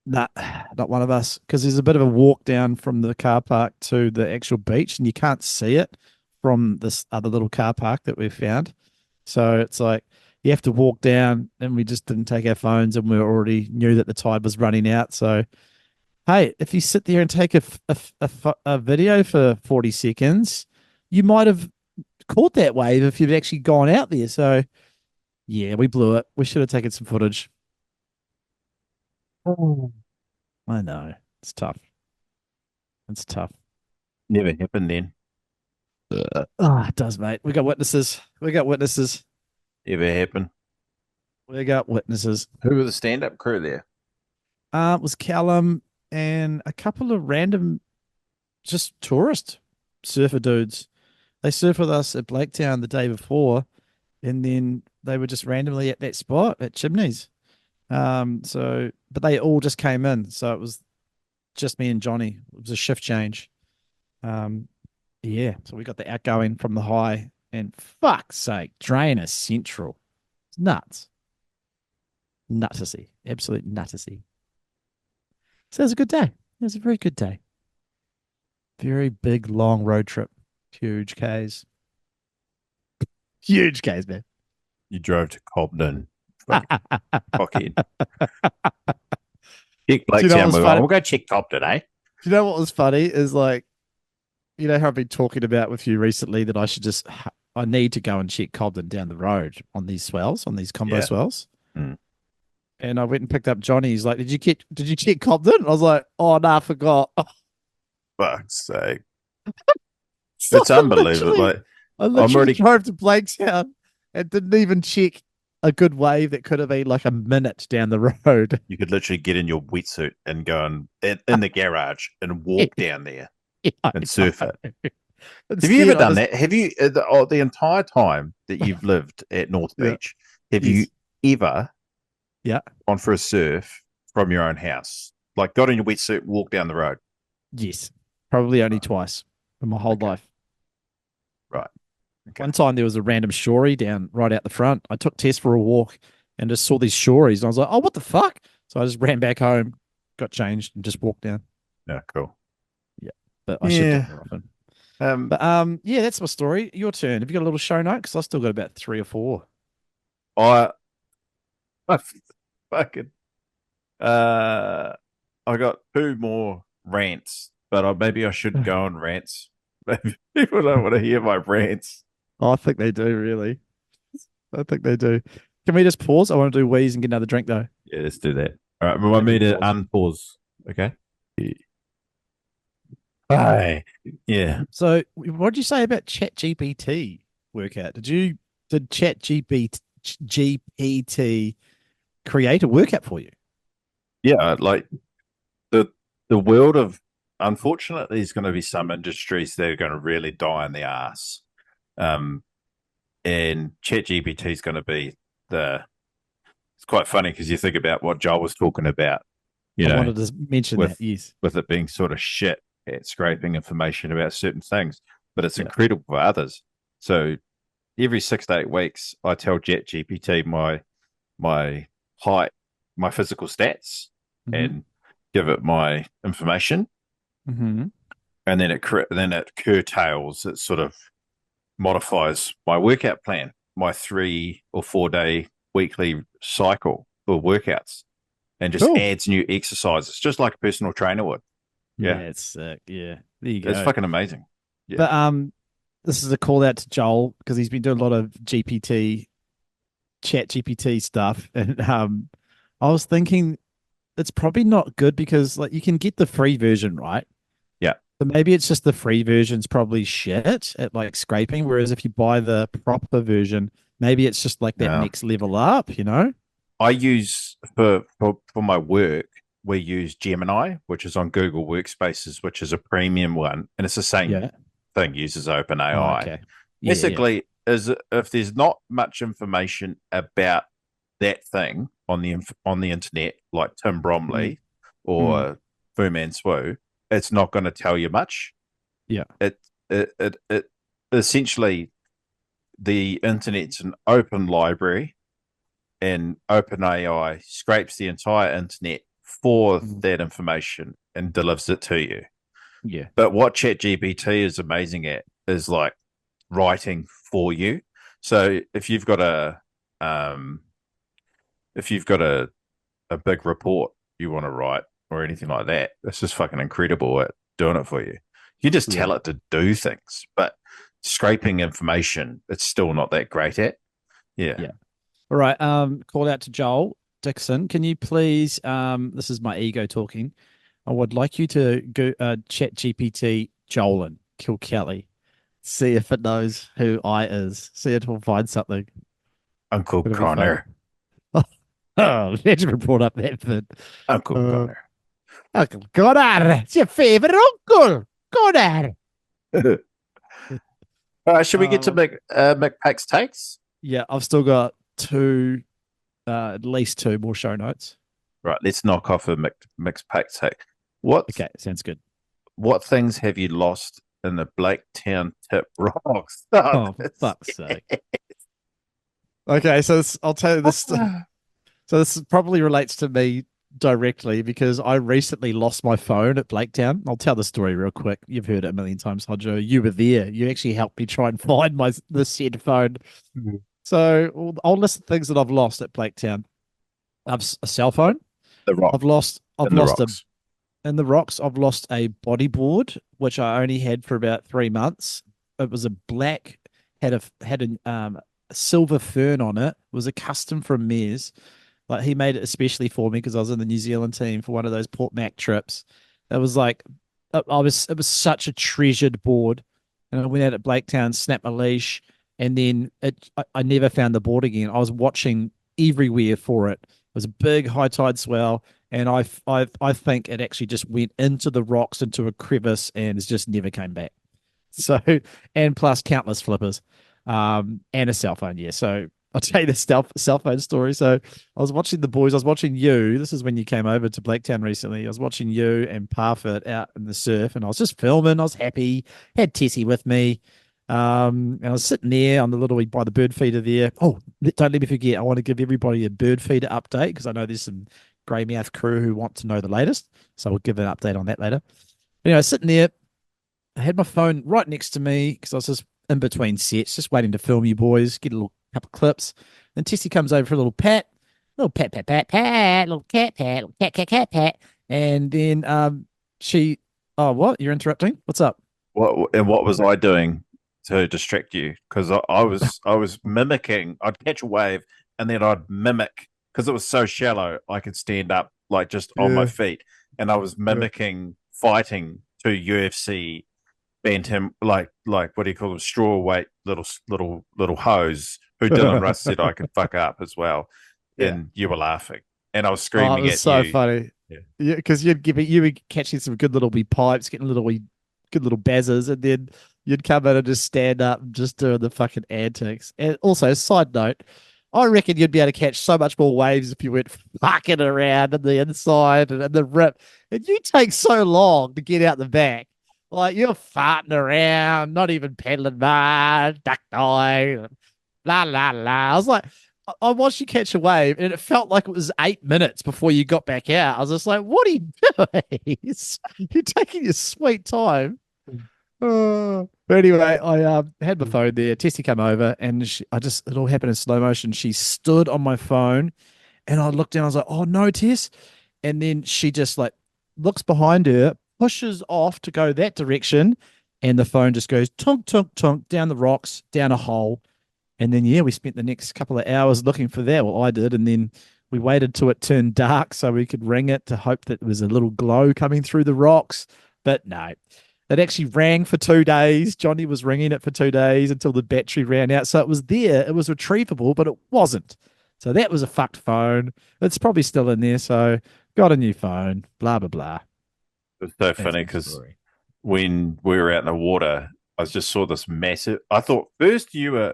Nah, not one of us, because there's a bit of a walk down from the car park to the actual beach, and you can't see it from this other little car park that we found. So it's like you have to walk down, and we just didn't take our phones, and we already knew that the tide was running out. So, hey, if you sit there and take a video for 40 seconds, you might have caught that wave if you'd actually gone out there. So, yeah, we blew it. We should have taken some footage. I know. It's tough. It's tough. Never happened then. Oh, it does, mate. We got witnesses. We got witnesses. Ever happened. We got witnesses. Who were the stand-up crew there? It was Callum and a couple of random, just tourist surfer dudes. They surfed with us at Blaketown the day before, and then they were just randomly at that spot at Chimneys. But they all just came in, so it was just me and Johnny. It was a shift change. Yeah, so we got the outgoing from the high, and fuck's sake, Drainer Central. It's nuts. Nuttersy. Absolute nuttersy. So it was a good day. It was a very good day. Very big, long road trip. Huge Ks. Huge Ks, man. You drove to Cobden. Fucking. Check Blaketown. We'll go check Cobden, eh? Do you know what was funny? Is like, you know how I've been talking about with you recently that I need to go and check Cobden down the road on these swells, on these combo swells. Mm. And I went and picked up Johnny. He's like, did you check Cobden? I was like, oh, no, I forgot. Fuck's sake. It's unbelievable. I literally drove to Blakestown and didn't even check a good wave that could have been like a minute down the road. You could literally get in your wetsuit and go in the garage and walk down there and surf it. Have you ever done that? Have you, the entire time that you've lived at North Beach, have you ever gone for a surf from your own house? Like got in your wetsuit, walk down the road? Yes. Probably only twice in my whole life. Right. Okay. One time there was a random shorie down right out the front. I took Tess for a walk and just saw these shories. And I was like, oh, what the fuck? So I just ran back home, got changed, and just walked down. Yeah, cool. Yeah. But I should do it more often. Yeah, that's my story. Your turn. Have you got a little show note? Because I still got about 3 or 4. I fucking I got 2 more rants, but maybe I shouldn't go on rants. Maybe people don't want to hear my rants. Oh, I think they do, really. I think they do. Can we just pause? I want to do wheeze and get another drink, though. Yeah, let's do that. All right, remind me to unpause. Okay. Hi. Yeah. So, what did you say about ChatGPT workout? Did ChatGPT create a workout for you? Yeah, like the world of, unfortunately, there's going to be some industries that are going to really die in the ass. And ChatGPT is going to be it's quite funny because you think about what Joel was talking about. I wanted to mention that, yes. With it being sort of shit at scraping information about certain things, but it's incredible for others. So every 6 to 8 weeks, I tell ChatGPT my height, my physical stats, and give it my information. Mm-hmm. And then it curtails, it sort of modifies my workout plan, my 3 or 4 day weekly cycle for workouts, and just adds new exercises, just like a personal trainer would. Yeah, it's sick. Yeah, there you go. It's fucking amazing. Yeah. But this is a call out to Joel because he's been doing a lot of chat GPT stuff, and I was thinking it's probably not good because like you can get the free version, right? Yeah. So maybe it's just the free version's probably shit at like scraping, whereas if you buy the proper version, maybe it's just like that next level up, I use for my work, we use Gemini, which is on Google Workspaces, which is a premium one, and it's the same thing, uses OpenAI. Oh, okay. Basically, is if there's not much information about that thing on the internet, like Tim Bromley or Fu Man Swoo, it's not going to tell you much. Yeah. It essentially, the internet's an open library, and OpenAI scrapes the entire internet for that information and delivers it to you. Yeah. But what ChatGPT is amazing at is like writing for you. So if you've got a big report you want to write or anything like that, it's just fucking incredible at doing it for you. You just tell it to do things, but scraping information, it's still not that great at. Yeah. All right. Call out to Joel Dixon. Can you please, this is my ego talking. I would like you to go chat GPT Jolin, Kill Kelly. See if it knows who I is. See if it will find something. Uncle It'll be fun. Connor. Oh, Benjamin brought up that bit. Uncle Connor. Uncle Connor, it's your favorite uncle, Connor. All right, should we get to McFakes takes? Yeah, I've still got at least two more show notes. Right, let's knock off a McFakes take. What? Okay, sounds good. What things have you lost in the Blaketown tip rocks? Oh, for fuck's sake. Okay, so I'll tell you this. So this probably relates to me directly because I recently lost my phone at Blaketown. I'll tell the story real quick. You've heard it a million times, Hodjo. You were there. You actually helped me try and find the said phone. Mm-hmm. So I'll list the things that I've lost at Blaketown. I've a cell phone. The rock. I've lost in the rocks. I've lost a bodyboard, which I only had for about 3 months. It was a black, had a silver fern on it. It was a custom from Mears. Like he made it especially for me because I was in the New Zealand team for one of those Port Mac trips. It was like it was such a treasured board, and I went out at Blaketown, snapped my leash, and then I never found the board again. I was watching everywhere for it. It was a big high tide swell, and I think it actually just went into the rocks into a crevice and it just never came back. So and plus countless flippers, and a cell phone. Yeah, so. I'll tell you the cell phone story. So I was watching the boys. I was watching you. This is when you came over to Blaketown recently. I was watching you and Parfit out in the surf, and I was just filming. I was happy. Had Tessie with me, and I was sitting there on the little by the bird feeder there. Oh, don't let me forget. I want to give everybody a bird feeder update because I know there's some greymouth crew who want to know the latest. So we'll give an update on that later. Anyway, sitting there, I had my phone right next to me because I was just in between sets, just waiting to film you boys, get a little couple of clips. Then Tessie comes over for a little pat, little pat, little cat pat, little cat pat. And then she, oh, what? You're interrupting? What's up? What was I doing to distract you? Because I was mimicking. I'd catch a wave and then I'd mimic because it was so shallow. I could stand up like just on my feet, and I was mimicking fighting to UFC bantam, like what do you call them, straw weight little hose. Who Dylan Russ said I could fuck up as well, and you were laughing, and I was screaming at you. It was so funny, yeah, because you were catching some good little wee pipes, getting good little bazzers, and then you'd come in and just stand up and just doing the fucking antics. And also, side note, I reckon you'd be able to catch so much more waves if you went fucking around in the inside and in the rip, and you take so long to get out the back. Like you're farting around, not even pedaling much, duck dive. La la la. I was like, I watched you catch a wave, and it felt like it was 8 minutes before you got back out. I was just like, "What are you doing? You're taking your sweet time." But anyway, I had my phone there. Tessie came over, and it all happened in slow motion. She stood on my phone, and I looked down. I was like, "Oh no, Tess!" And then she just like looks behind her, pushes off to go that direction, and the phone just goes tunk tunk tunk down the rocks, down a hole. And then, we spent the next couple of hours looking for that. Well, I did. And then we waited till it turned dark so we could ring it to hope that there was a little glow coming through the rocks. But no, it actually rang for 2 days. Johnny was ringing it for 2 days until the battery ran out. So it was there. It was retrievable, but it wasn't. So that was a fucked phone. It's probably still in there. So got a new phone, blah, blah, blah. It's so funny because when we were out in the water, I just saw this massive. I thought first you were,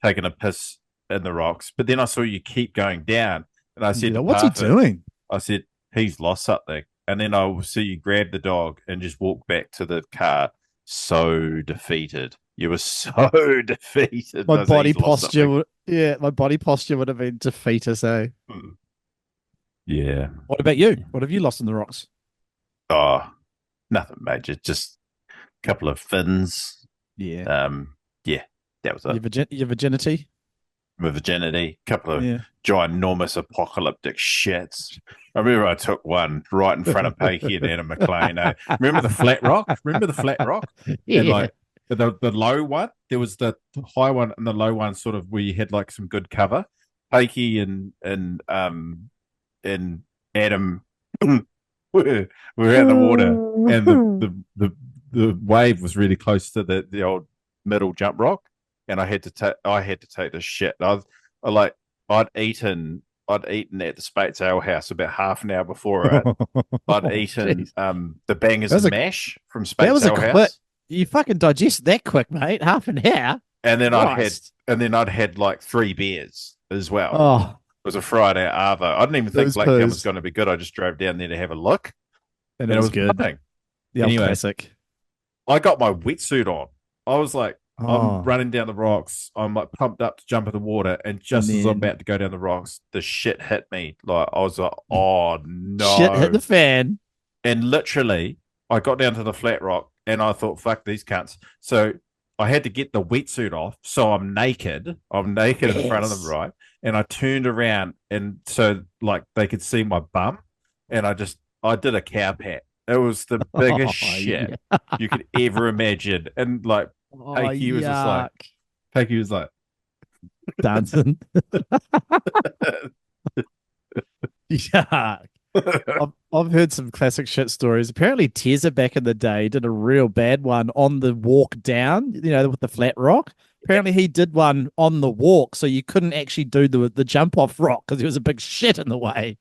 taking a piss in the rocks, but then I saw you keep going down, and I said, "What's he doing?" I said, "He's lost something." And then I see you grab the dog and just walk back to the car. So defeated. You were so defeated. My body posture would have been defeatist, eh? Yeah. What about you? What have you lost in the rocks? Oh, nothing major. Just a couple of fins. Yeah. That was it. Your virginity? My virginity. A couple of ginormous apocalyptic shits. I remember I took one right in front of Pakey and Anna McLean. Remember the flat rock? Yeah. And like the low one? There was the high one and the low one sort of where you had like some good cover. Pakey and Adam, we're out in the water, and the wave was really close to the old middle jump rock, and I had to take this shit. I like I'd eaten at the Spates Ale House about half an hour before it. I'd eaten the bangers and mash from that Spates was a Ale quick. House, You fucking digested that quick, mate. Half an hour. and then Christ. I'd had like 3 beers as well. Oh, It was a Friday at Arvo. I didn't even think Those Blacktown was poos. going to be good. I just drove down there to have a look, and and it was good. nothing. The old Anyway. classic. I got my wetsuit on. I was like, Oh. I'm running down the rocks. I'm like pumped up to jump in the water, and just as I'm then- about to go down the rocks, the shit hit me. Like I was like, oh no! Shit hit the fan. And literally, I got down to the flat rock, and I thought, fuck these cunts. So I had to get the wetsuit off. So I'm naked. I'm naked in front of them, right? And I turned around, and so like they could see my bum, and I did a cow pat. It was the biggest shit you could ever imagine, and like. Pakey was just like, Pakey was like dancing. Yeah. I've heard some classic shit stories. Apparently, Tezza back in the day did a real bad one on the walk down, with the flat rock. Apparently, he did one on the walk, so you couldn't actually do the jump off rock because there was a big shit in the way.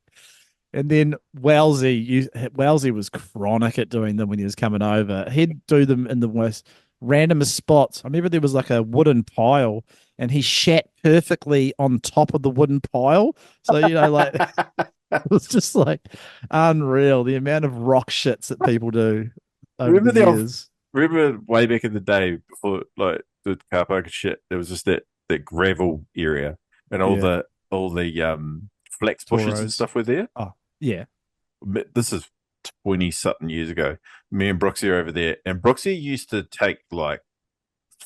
And then Wowsy was chronic at doing them when he was coming over. He'd do them in the most randomest spots. I remember there was like a wooden pile, and he shat perfectly on top of the wooden pile. So like it was just like unreal the amount of rock shits that people do over the years. Remember way back in the day before like the car park and shit, there was just that gravel area and all the flex bushes and stuff were there. Oh yeah, this is 20-something years ago. Me and Brooksy are over there, and Brooksy used to take like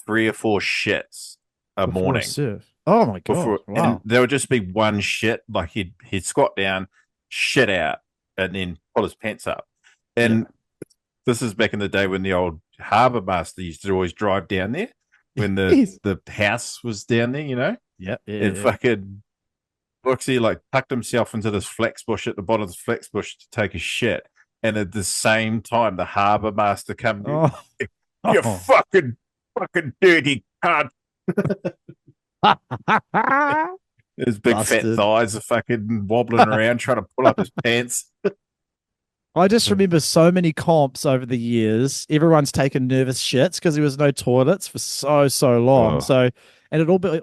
3 or 4 shits a morning. Oh my god! Wow. And there would just be one shit. Like he'd squat down, shit out, and then pull his pants up. And this is back in the day when the old harbour master used to always drive down there when the house was down there, and fucking Brooksy like tucked himself into this flex bush at the bottom of the flex bush to take a shit. And at the same time, the harbour master comes in. You fucking dirty cunt. His big fat thighs are fucking wobbling around trying to pull up his pants. I just remember so many comps over the years. Everyone's taken nervous shits because there was no toilets for so long. So, and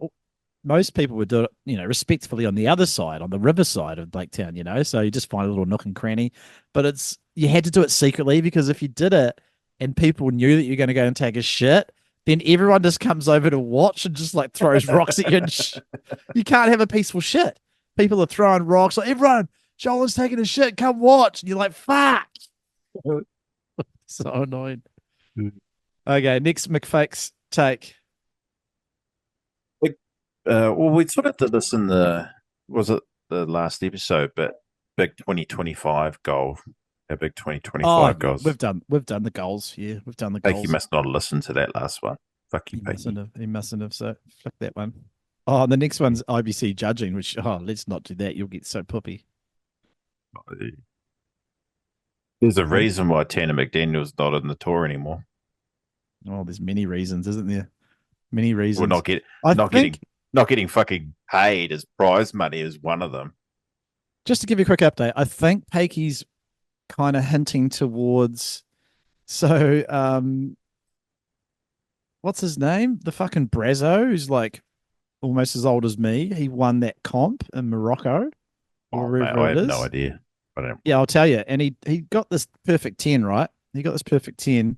most people would do it, respectfully on the other side, on the river side of Blaketown, so you just find a little nook and cranny. But you had to do it secretly, because if you did it and people knew that you're going to go and take a shit, then everyone just comes over to watch and just like throws rocks at you. And you can't have a peaceful shit. People are throwing rocks. Like, everyone, Jolin's taking a shit, come watch. And you're like, fuck. So annoying. Okay, next McFakes take. Well, we sort of did this in the last episode, but big 2025 goal. Our big 2025 goals. We've done the goals. Yeah, we've done the goals. You must not have listened to that last one. Fuck you, He mustn't have. So fuck that one. Oh, the next one's IBC judging, which let's not do that. You'll get so poopy. There's a reason why Tanner McDaniel's not in the tour anymore. Oh, there's many reasons, isn't there? Many reasons. Well, not getting fucking paid as prize money is one of them. Just to give you a quick update, I think Pakey's kind of hinting towards. So, what's his name? The fucking Brazo, who's like almost as old as me. He won that comp in Morocco. Mate, I have no idea. Yeah, I'll tell you. And he got this perfect 10, right? He got this perfect 10,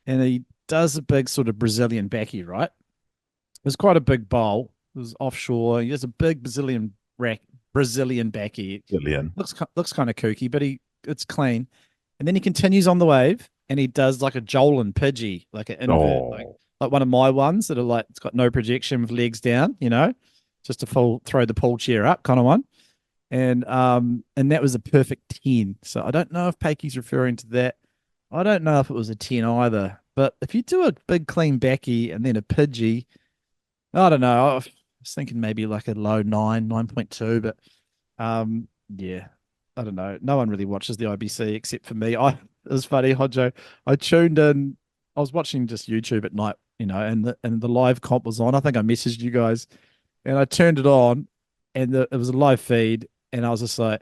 and he does a big sort of Brazilian backy, right? It was quite a big bowl. It was offshore. He has a big Brazilian backy. Looks kind of kooky, but it's clean. And then he continues on the wave, and he does like a Jolin Pidgey, like an invert, like one of my ones that are like, it's got no projection with legs down, just a throw the pool chair up kind of one. And that was a perfect 10. So I don't know if Pakey's referring to that. I don't know if it was a 10 either. But if you do a big clean backy and then a Pidgey, I don't know. I was thinking maybe like a low 9.2, but yeah. I don't know. No one really watches the IBC except for me. It was funny, Hodjo. I tuned in. I was watching just YouTube at night, and the live comp was on. I think I messaged you guys, and I turned it on, and it was a live feed, and I was just like,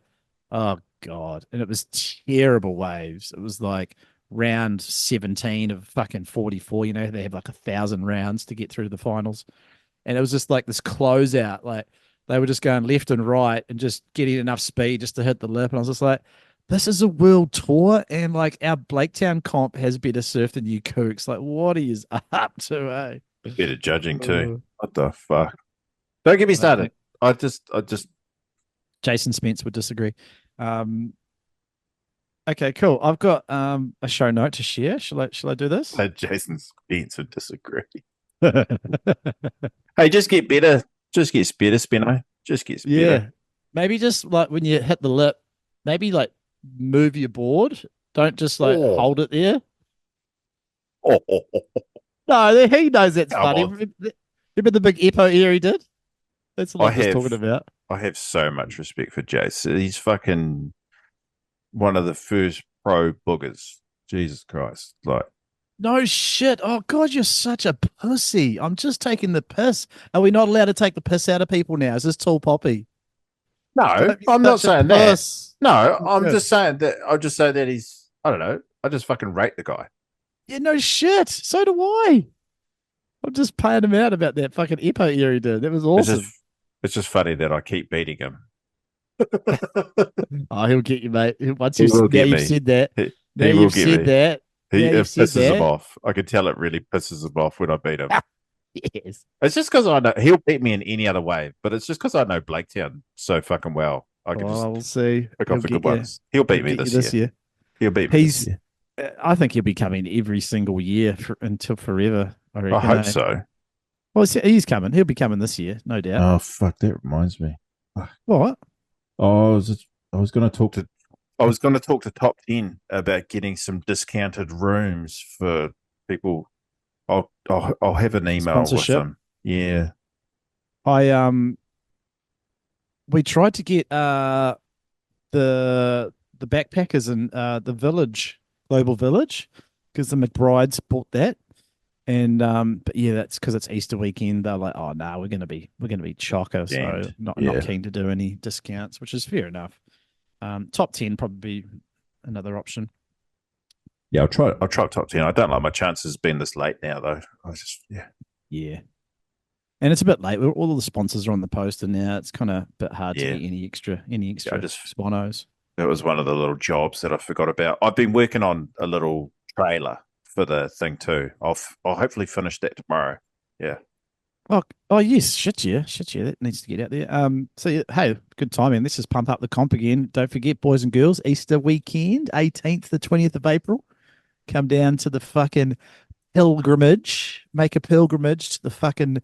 oh God. And it was terrible waves. It was like round 17 of fucking 44. They have like 1,000 rounds to get through to the finals. And it was just like this closeout. Like they were just going left and right and just getting enough speed just to hit the lip. And I was just like, this is a world tour. And like our Blaketown comp has better surf than you kooks. Like, what are you up to, eh? Better judging too. What the fuck? Don't get me started. I just Jason Spence would disagree. Okay, cool. I've got a show note to share. Shall I do this? Jason Spence would disagree. Hey, just get better. Just gets better, Spino. Just gets better. Yeah. Maybe just like when you hit the lip, maybe like move your board. Don't just like hold it there. No, he knows that's funny. Remember the big Epo air he did? That's what I was talking about. I have so much respect for Jace. He's fucking one of the first pro boogers. Jesus Christ. Like, no shit. Oh, God, you're such a pussy. I'm just taking the piss. Are we not allowed to take the piss out of people now? Is this tall poppy? No, I'm not saying that. No, I'm just saying that. I'll just say that he's, I don't know. I just fucking rate the guy. Yeah, no shit. So do I. I'm just paying him out about that fucking Epo ear he did. That was awesome. It's just funny that I keep beating him. Oh, he'll get you, mate. Once you've said that. He will get me. It pisses him off. I can tell it really pisses him off when I beat him. Yes. It's just because I know he'll beat me in any other way, but it's just because I know Blaketown so fucking well. I can we'll see. Pick off the good ones. He'll beat me this year. He'll beat me this year. I think he'll be coming every single year until forever. I hope so. Well, he's coming. He'll be coming this year, no doubt. Oh, fuck. That reminds me. What? Oh, I was going to talk to Top 10 about getting some discounted rooms for people. I'll have an email with them. Yeah. We tried to get the backpackers in the village, Global Village, because the McBrides bought that. And but yeah, that's because it's Easter weekend. They're like, oh no, we're gonna be chocker, so not keen to do any discounts, which is fair enough. Top 10 probably another option. Yeah, I'll try top 10. I don't like my chances being this late now though. Yeah. And it's a bit late. All the sponsors are on the poster now. It's kind of a bit hard to get any extra sponos. That was one of the little jobs that I forgot about. I've been working on a little trailer for the thing too. I'll hopefully finish that tomorrow. Yeah. Oh yes, shit yeah. That needs to get out there. So yeah, hey, good timing. Let's just pump up the comp again. Don't forget, boys and girls, Easter weekend, 18th to 20th of April. Come down to the fucking pilgrimage. Make a pilgrimage to the fucking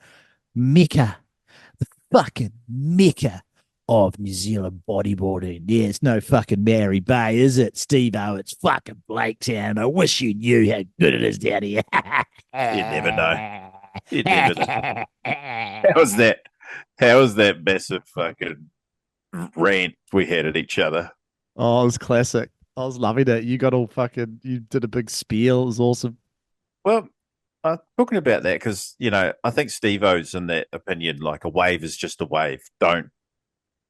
Mecca. The fucking Mecca of New Zealand bodyboarding. Yeah, it's no fucking Mary Bay, is it, Steve-O? It's fucking Blaketown. I wish you knew how good it is down here. You never know. You never know. How was that massive fucking rant we had at each other? Oh, it was classic. I was loving it. You got all fucking, you did a big spiel. It was awesome. Well, talking about that, because, I think Steve-O's in that opinion, like a wave is just a wave. Don't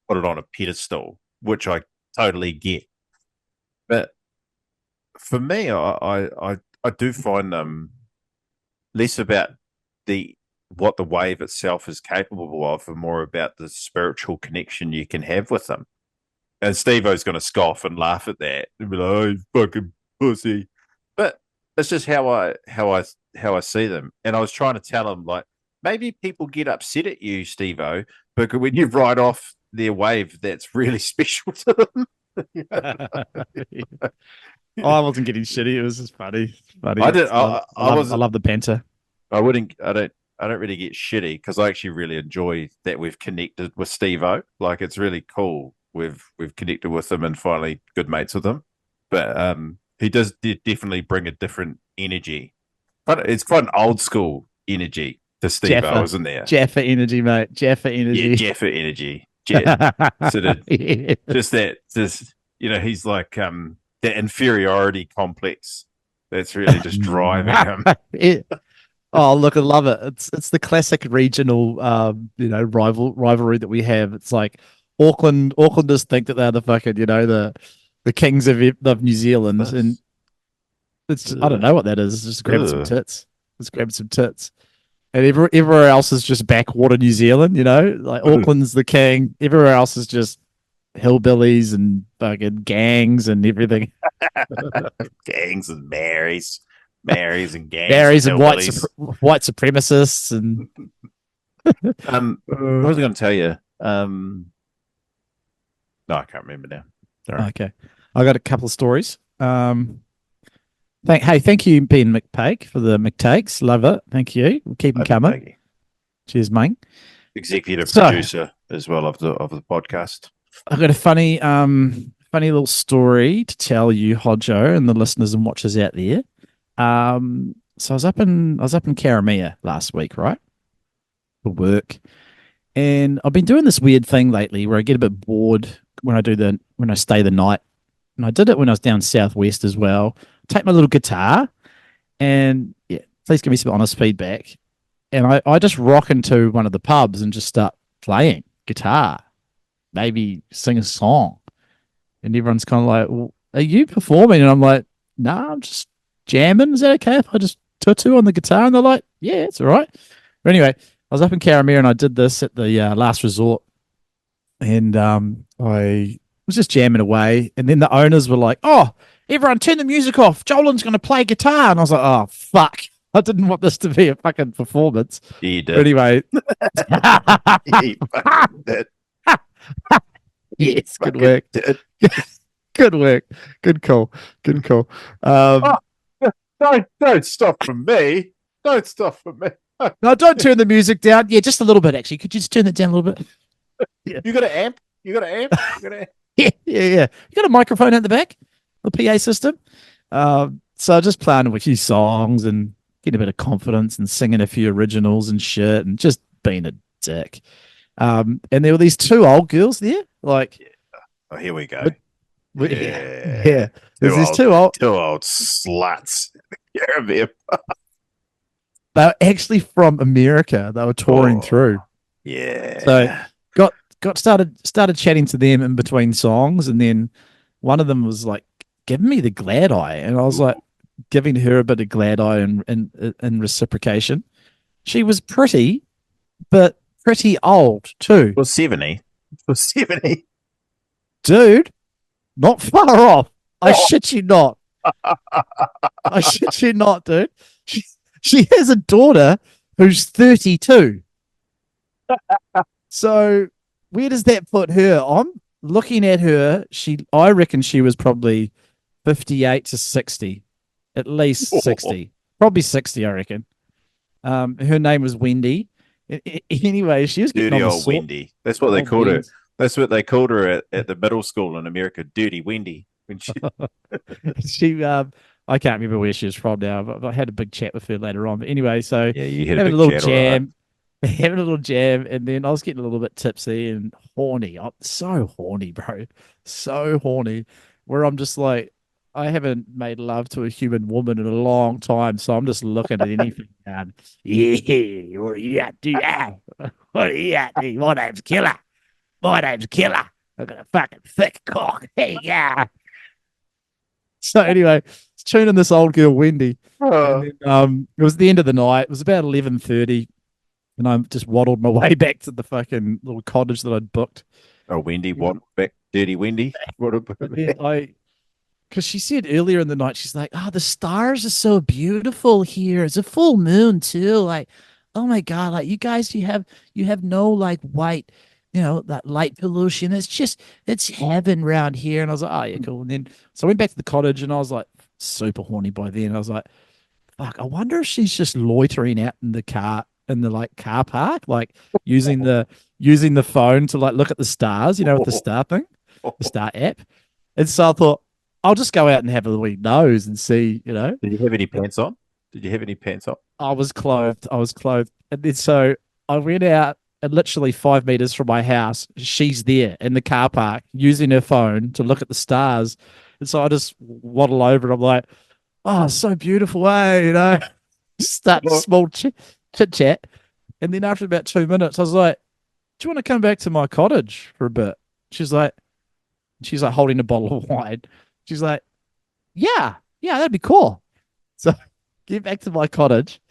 put it on a pedestal, which I totally get. But for me, I do find them less about what the wave itself is capable of, and more about the spiritual connection you can have with them. And Steve-O's going to scoff and laugh at that and be like, "Oh, you fucking pussy." But it's just how I see them. And I was trying to tell him, like, maybe people get upset at you, Steve-O, because when you ride off their wave, that's really special to them. I wasn't getting shitty. It was just funny. I love the banter. I don't really get shitty because I actually really enjoy that we've connected with Steve-O. Like, it's really cool. We've connected with him and finally good mates with him. But he does definitely bring a different energy. But it's quite an old school energy to Steve-O, isn't there? Jaffa energy, mate. Jaffa energy. Yeah, Jaffa energy. Sort of, just he's like the inferiority complex that's really just driving him. Yeah. Oh, look, I love it. It's the classic regional, rivalry that we have. It's like Aucklanders think that they're the fucking, the kings of New Zealand, and it's I don't know what that is. It's just grabbing some tits. Just grabbing some tits, and everywhere else is just backwater New Zealand. Like Auckland's the king. Everywhere else is just hillbillies and fucking gangs and everything. Gangs and Marys and gangs, Barry's and white supremacists and. What was I going to tell you? No, I can't remember now. Sorry. Okay, I got a couple of stories. Thank you, Ben McFake, for the McTakes. Love it. Thank you. We'll keep them coming. Cheers, mate. Executive producer as well of the podcast. I've got a funny little story to tell you, Hodjo, and the listeners and watchers out there. So I was up in Karamea last week, right, for work, and I've been doing this weird thing lately where I get a bit bored when I stay the night, and I did it when I was down southwest as well. Take my little guitar, and please give me some honest feedback. And I just rock into one of the pubs and just start playing guitar, maybe sing a song, and everyone's kind of like, well, "Are you performing?" And I'm like, "Nah, I'm just jamming. Is that okay if I just tutu on the guitar?" And they're like, "Yeah, it's all right." But anyway, I was up in Karamea and I did this at the last resort, and I was just jamming away, and then the owners were like, "Oh, everyone turn the music off. Jolin's going to play guitar." And I was like, "Oh, fuck. I didn't want this to be a fucking performance." You did. But anyway. Yes, good work. Good work. Good call. Don't stop from me. Don't stop from me. No, don't turn the music down. Yeah, just a little bit, actually. Could you just turn it down a little bit? Yeah. You got an amp? Yeah. You got a microphone at the back? The PA system? So just playing a few songs and getting a bit of confidence and singing a few originals and shit and just being a dick. And there were these two old girls there. Like, oh, here we go. Yeah. There's these two old sluts. They're actually from America. They were touring through. Yeah. So got started chatting to them in between songs, and then one of them was like giving me the glad eye, and I was like giving her a bit of glad eye in reciprocation. She was pretty, but pretty old too. Was 70. Dude, not far off. I shit you not. I shit you not, dude. She has a daughter who's 32. So where does that put her? I'm looking at her. I reckon she was probably 58 to 60, at least 60, probably 60. I reckon. Her name was Wendy. Anyway, she was dirty old Wendy. That's what they called her. That's what they called her at the middle school in America. Dirty Wendy. When she I can't remember where she was from now, but I had a big chat with her later on. But anyway, so you had having a little jam, and then I was getting a little bit tipsy and horny. I'm so horny, bro. So horny. Where I'm just like, I haven't made love to a human woman in a long time, so I'm just looking at anything and what are you at, dude? What are you at, dude? My name's Killer. I've got a fucking thick cock. Hey, yeah. So anyway, it's tuning this old girl Wendy. And then, it was the end of the night. It was about 11:30, and I just waddled my way back to the fucking little cottage that I'd booked. Oh, Wendy, what back? Dirty Wendy. Because she said earlier in the night, she's like, "Oh, the stars are so beautiful here. It's a full moon too. Like, oh my god, like you guys, you have no like white." That light pollution. It's heaven around here. And I was like, oh, yeah, cool. And then, so I went back to the cottage and I was like super horny by then. I was like, fuck, I wonder if she's just loitering out in the car park, like using the phone to like look at the stars, with the star thing, the star app. And so I thought, I'll just go out and have a wee nose and see, Did you have any pants on? I was clothed. And then so I went out and literally 5 meters from my house, she's there in the car park using her phone to look at the stars. And so I just waddle over and I'm like, oh, it's so beautiful, eh? You know, start small chit chat. And then after about 2 minutes, I was like, do you want to come back to my cottage for a bit? She's like holding a bottle of wine. She's like, yeah, that'd be cool. So get back to my cottage,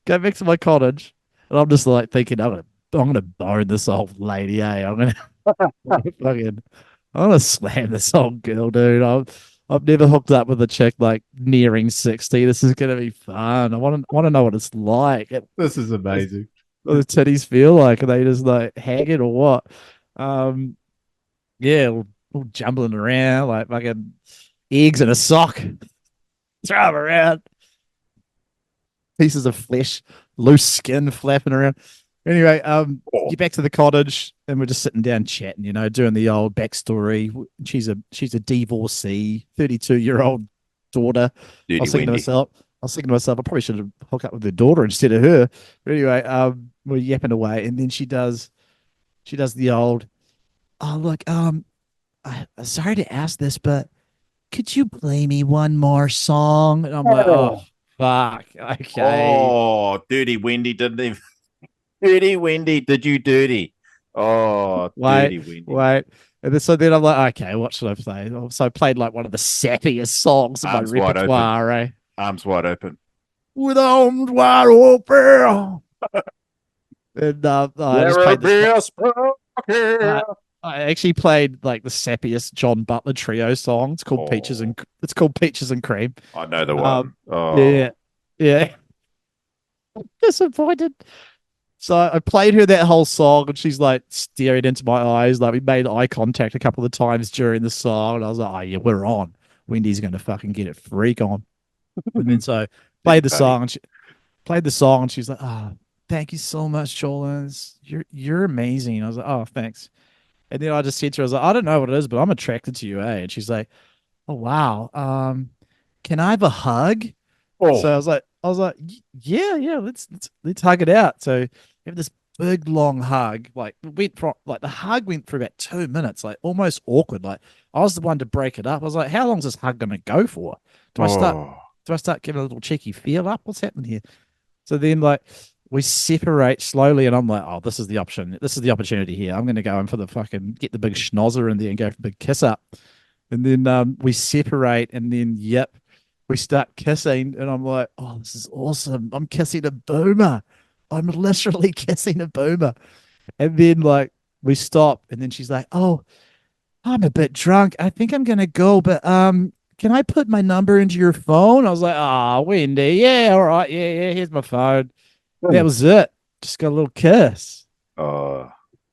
go back to my cottage. And I'm just like thinking, I'm gonna bone this old lady, eh? I'm gonna slam this old girl, dude. I've never hooked up with a chick like nearing 60. This is gonna be fun. I want to know what it's like. This is amazing. What the titties feel like? Are they just like haggard or what? Yeah, all jumbling around like fucking eggs in a sock. Throw them around. Pieces of flesh, loose skin flapping around. Anyway, get back to the cottage and we're just sitting down chatting, you know, doing the old backstory. She's a divorcee, 32-year-old daughter. I was thinking to myself, I probably should have hooked up with her daughter instead of her. But anyway, we're yapping away, and then she does the old, oh look, sorry to ask this, but could you play me one more song? And I'm like, oh fuck, okay. Oh, Dirty Wendy didn't even. Dirty Wendy, did you dirty? Oh, Dirty Wendy. Wait. And then I'm like, okay, what should I play? So I played like one of the sappiest songs in my repertoire, eh? Arms wide open. With arms wide open. And I just played this. I actually played like the sappiest John Butler trio song. It's called Peaches and Cream. I know the one. Yeah. Disappointed. So I played her that whole song, and she's like staring into my eyes. Like we made eye contact a couple of times during the song, and I was like, "Oh yeah, we're on. Wendy's going to fucking get it freak on." And then so played the song, and she's like, "Oh, thank you so much, Jolens. You're amazing." I was like, "Oh, thanks." And then I just said to her, "I was like, I don't know what it is, but I'm attracted to you, eh?" And she's like, "Oh wow, can I have a hug?" Oh. So I was like, yeah, let's hug it out. So we have this big long hug. Like the hug went for about 2 minutes, like almost awkward. Like I was the one to break it up. I was like, how long is this hug gonna go for? Do I start giving a little cheeky feel up? What's happening here? So then like we separate slowly, and I'm like, oh, this is the option. This is the opportunity here. I'm gonna go in for the fucking get the big schnozzer in there and go for a big kiss up. And then we separate, and then we start kissing, and I'm like, oh, this is awesome. I'm kissing a boomer. I'm literally kissing a boomer. And then like we stop, and then she's like, oh, I'm a bit drunk. I think I'm gonna go, but can I put my number into your phone? I was like, oh, Wendy, yeah, all right, yeah, here's my phone. That was it. Just got a little kiss. Oh,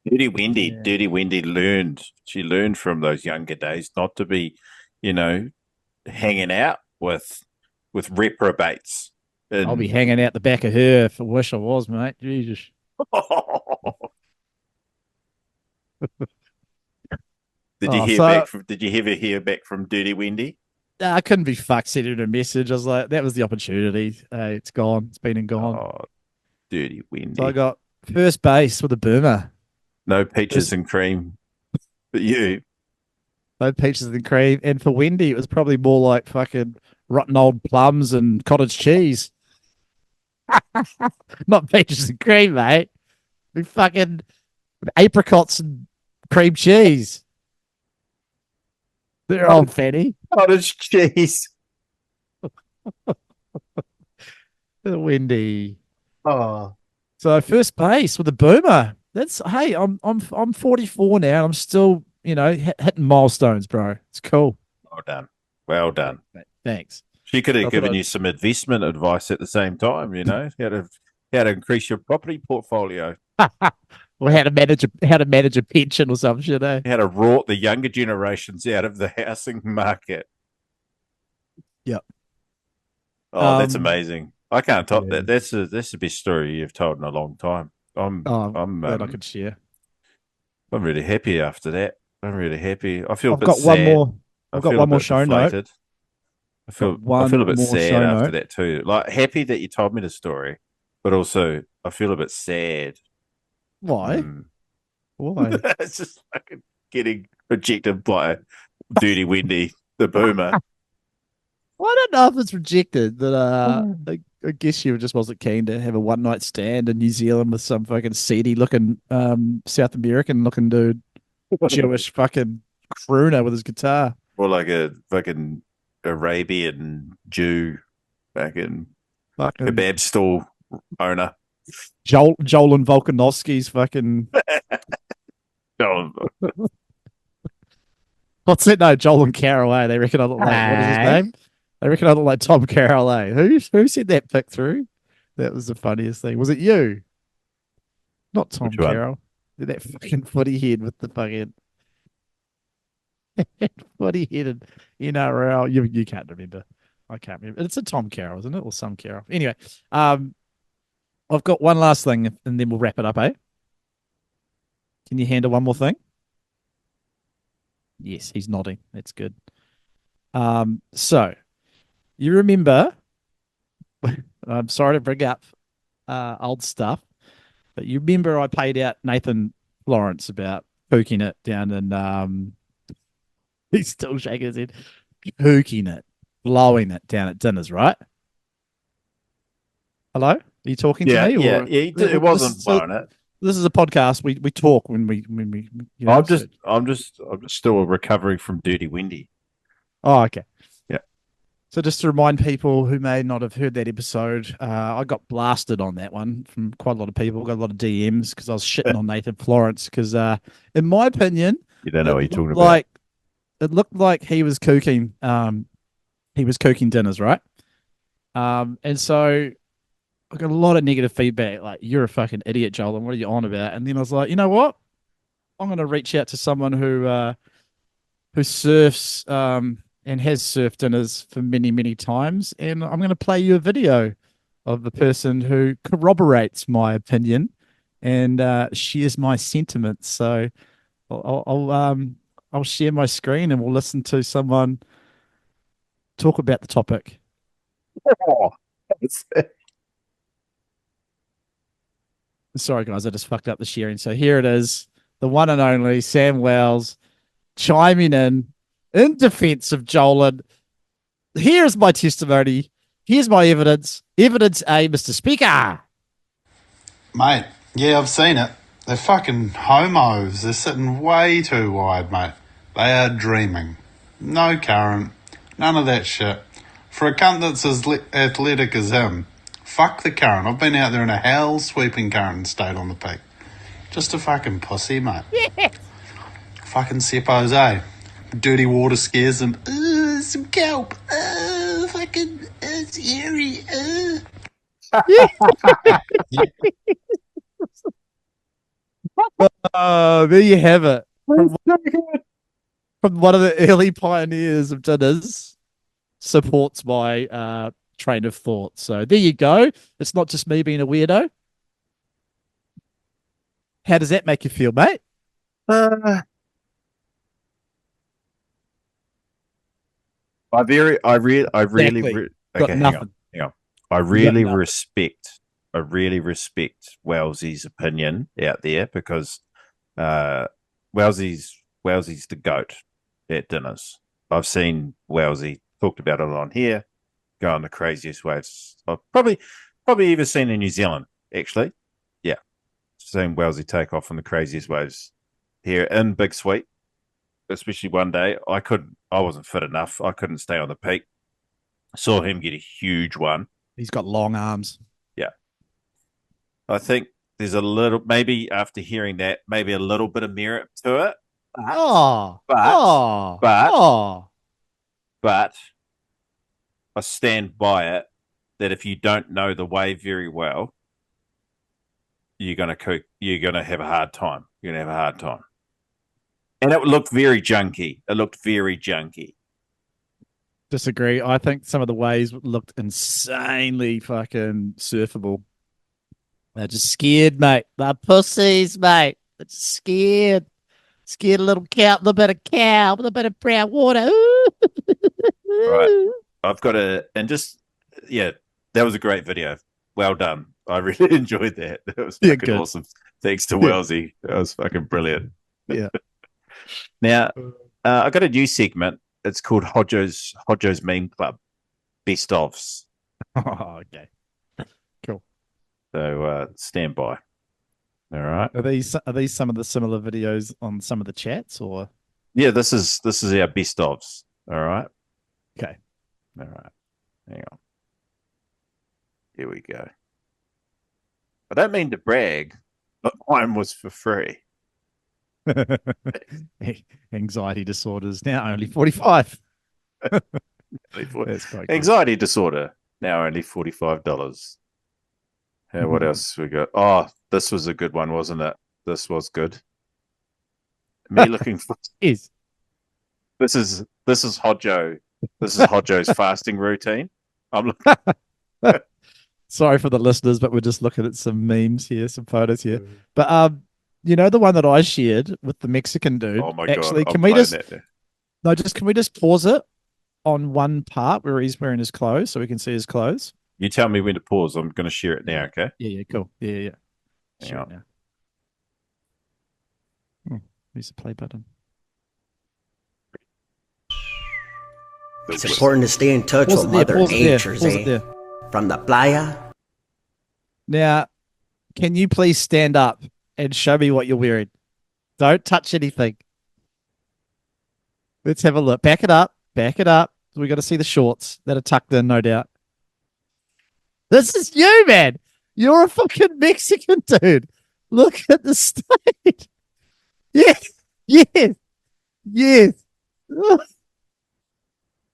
Dirty Wendy learned. She learned from those younger days not to be, hanging out with reprobates. I'll be hanging out the back of her if I wish I was, mate. Jesus. Did you ever hear back from Dirty Wendy? I couldn't be fucked sending a message. I was like, that was the opportunity. It's gone. It's been and gone. Oh, Dirty Wendy. So I got first base with a boomer. No peaches and cream. But you. No peaches and cream. And for Wendy, it was probably more like fucking rotten old plums and cottage cheese. Not peaches and cream, mate. We fucking apricots and cream cheese. They're old fatty. Cottage cheese. Wendy. Oh. So first base with a boomer. Hey, I'm 44 now. I'm still, hitting milestones, bro. It's cool. Well done. Thanks. She could have given you some investment advice at the same time, how to increase your property portfolio. Or how to manage a pension or some shit, eh? How to rort the younger generations out of the housing market. Yep. Oh, that's amazing. I can't top that. That's the best story you've told in a long time. I'm glad I could share. I'm really happy after that. I'm really happy. I feel I've got one more show note. I feel a bit sad after that too. Like happy that you told me the story, but also I feel a bit sad Why? Why? It's just fucking getting rejected by Dirty Wendy, the boomer. Well, I don't know if it's rejected. That I guess she just wasn't keen to have a one night stand in New Zealand with some fucking seedy looking South American looking dude, Jewish fucking crooner with his guitar. Or like a fucking Arabian Jew, fucking Fucking kebab stall owner. Joel and Volkanovski's fucking Oh, what's it? No, Joel and Carol. They reckon I look like what is his name? They reckon I look like Tom Carroll. Who sent that pic through? That was the funniest thing. Was it you? Not Tom Which one? Carroll. That fucking footy head with the fucking footy headed NRL. You can't remember. I can't remember. It's a Tom Carroll, isn't it? Or some Carroll. Anyway, I've got one last thing and then we'll wrap it up, eh? Can you handle one more thing? Yes, he's nodding. That's good. So you remember, I'm sorry to bring up old stuff, but you remember I paid out Nathan Florence about pooking it down and he's still shaking his head, pooking it, blowing it down at dinners, right? Hello? Are you talking to me? yeah, Or it wasn't blowing it. This is a podcast. We talk when we you know, I'm just still recovering from Dirty Wendy. Oh, okay. Yeah. So just to remind people who may not have heard that episode, I got blasted on that one from quite a lot of people. Got a lot of DMs because I was shitting on Nathan Florence because, in my opinion, You don't know what you're talking about. It looked like he was cooking. He was cooking dinners, right? And so I got a lot of negative feedback, like "You're a fucking idiot, Joel, and what are you on about?" And then I was like, you know what? I'm going to reach out to someone who surfs and has surfed dinners for many, many times, and I'm going to play you a video of the person who corroborates my opinion and shares my sentiments. So I'll share my screen and we'll listen to someone talk about the topic. Oh, Sorry, guys, I just fucked up the sharing. So here it is, the one and only Sam Wells chiming in defense of Jolan. Here's my testimony. Here's my evidence. Evidence A, Mr. Speaker. Mate, yeah, I've seen it. They're fucking homos. They're sitting way too wide, mate. They are dreaming. No current. None of that shit. For a cunt that's as athletic as him, fuck the current. I've been out there in a hell sweeping current and stayed on the peak. Just a fucking pussy, mate. Yeah. Fucking seppos, eh? Dirty water scares them. Some kelp. Fucking, it's eerie. There you have it. From one of the early pioneers of dinners, supports my train of thought. So there you go. It's not just me being a weirdo. How does that make you feel, mate? I really, Exactly. Got okay, nothing. hang on. I really nothing. respect Wellesley's opinion out there because Wellesley's the goat at dinners. I've seen Wellesley talked about it on here, go on the craziest waves I've probably even seen in New Zealand, actually. Yeah. Seen Wellesley take off on the craziest waves here in Big Sweet. Especially one day, I wasn't fit enough. I couldn't stay on the peak. Saw him get a huge one. He's got long arms. Yeah. I think there's a little, maybe after hearing that, maybe a little bit of merit to it. But I stand by it that if you don't know the wave very well, you're gonna have a hard time. You're gonna have a hard time. And it looked very junky. Disagree. I think some of the waves looked insanely fucking surfable. They're just scared, mate. They're pussies, mate. They're just scared. Scared a little cow, a little bit of cow, a little bit of brown water. Right. I've got that was a great video. Well done. I really enjoyed that. That was Yeah, fucking good. awesome. Thanks to Wellesley. That was fucking brilliant. Yeah. Now, I got a new segment. It's called Hodjo's Meme Club, Best Ofs. Oh, okay. Cool. So stand by. All right. Are these some of the similar videos on some of the chats, or? Yeah, this is our best ofs. All right. Okay. All right. Hang on. Here we go. I don't mean to brag, but mine was for free. Anxiety disorders now only 45. That's quite Anxiety disorder now only $45. What else we got? Oh, this was a good one, wasn't it? This was good. Me looking for is this is Hodjo. This is Hodjo's fasting routine. I'm looking. Sorry for the listeners, but we're just looking at some memes here, some photos here. But you know the one that I shared with the Mexican dude. Oh my Actually, god! can we just pause it on one part where he's wearing his clothes so we can see his clothes? You tell me when to pause. I'm going to share it now. Okay. Yeah. Cool. Yeah. Hang Share on. it now. Where's the play button? It's important to stay in touch with Mother Nature's, From the playa. Now, can you please stand up and show me what you're wearing? Don't touch anything. Let's have a look. Back it up. We got to see the shorts that are tucked in, no doubt. This is you, man. You're a fucking Mexican dude. Look at the state. Yes.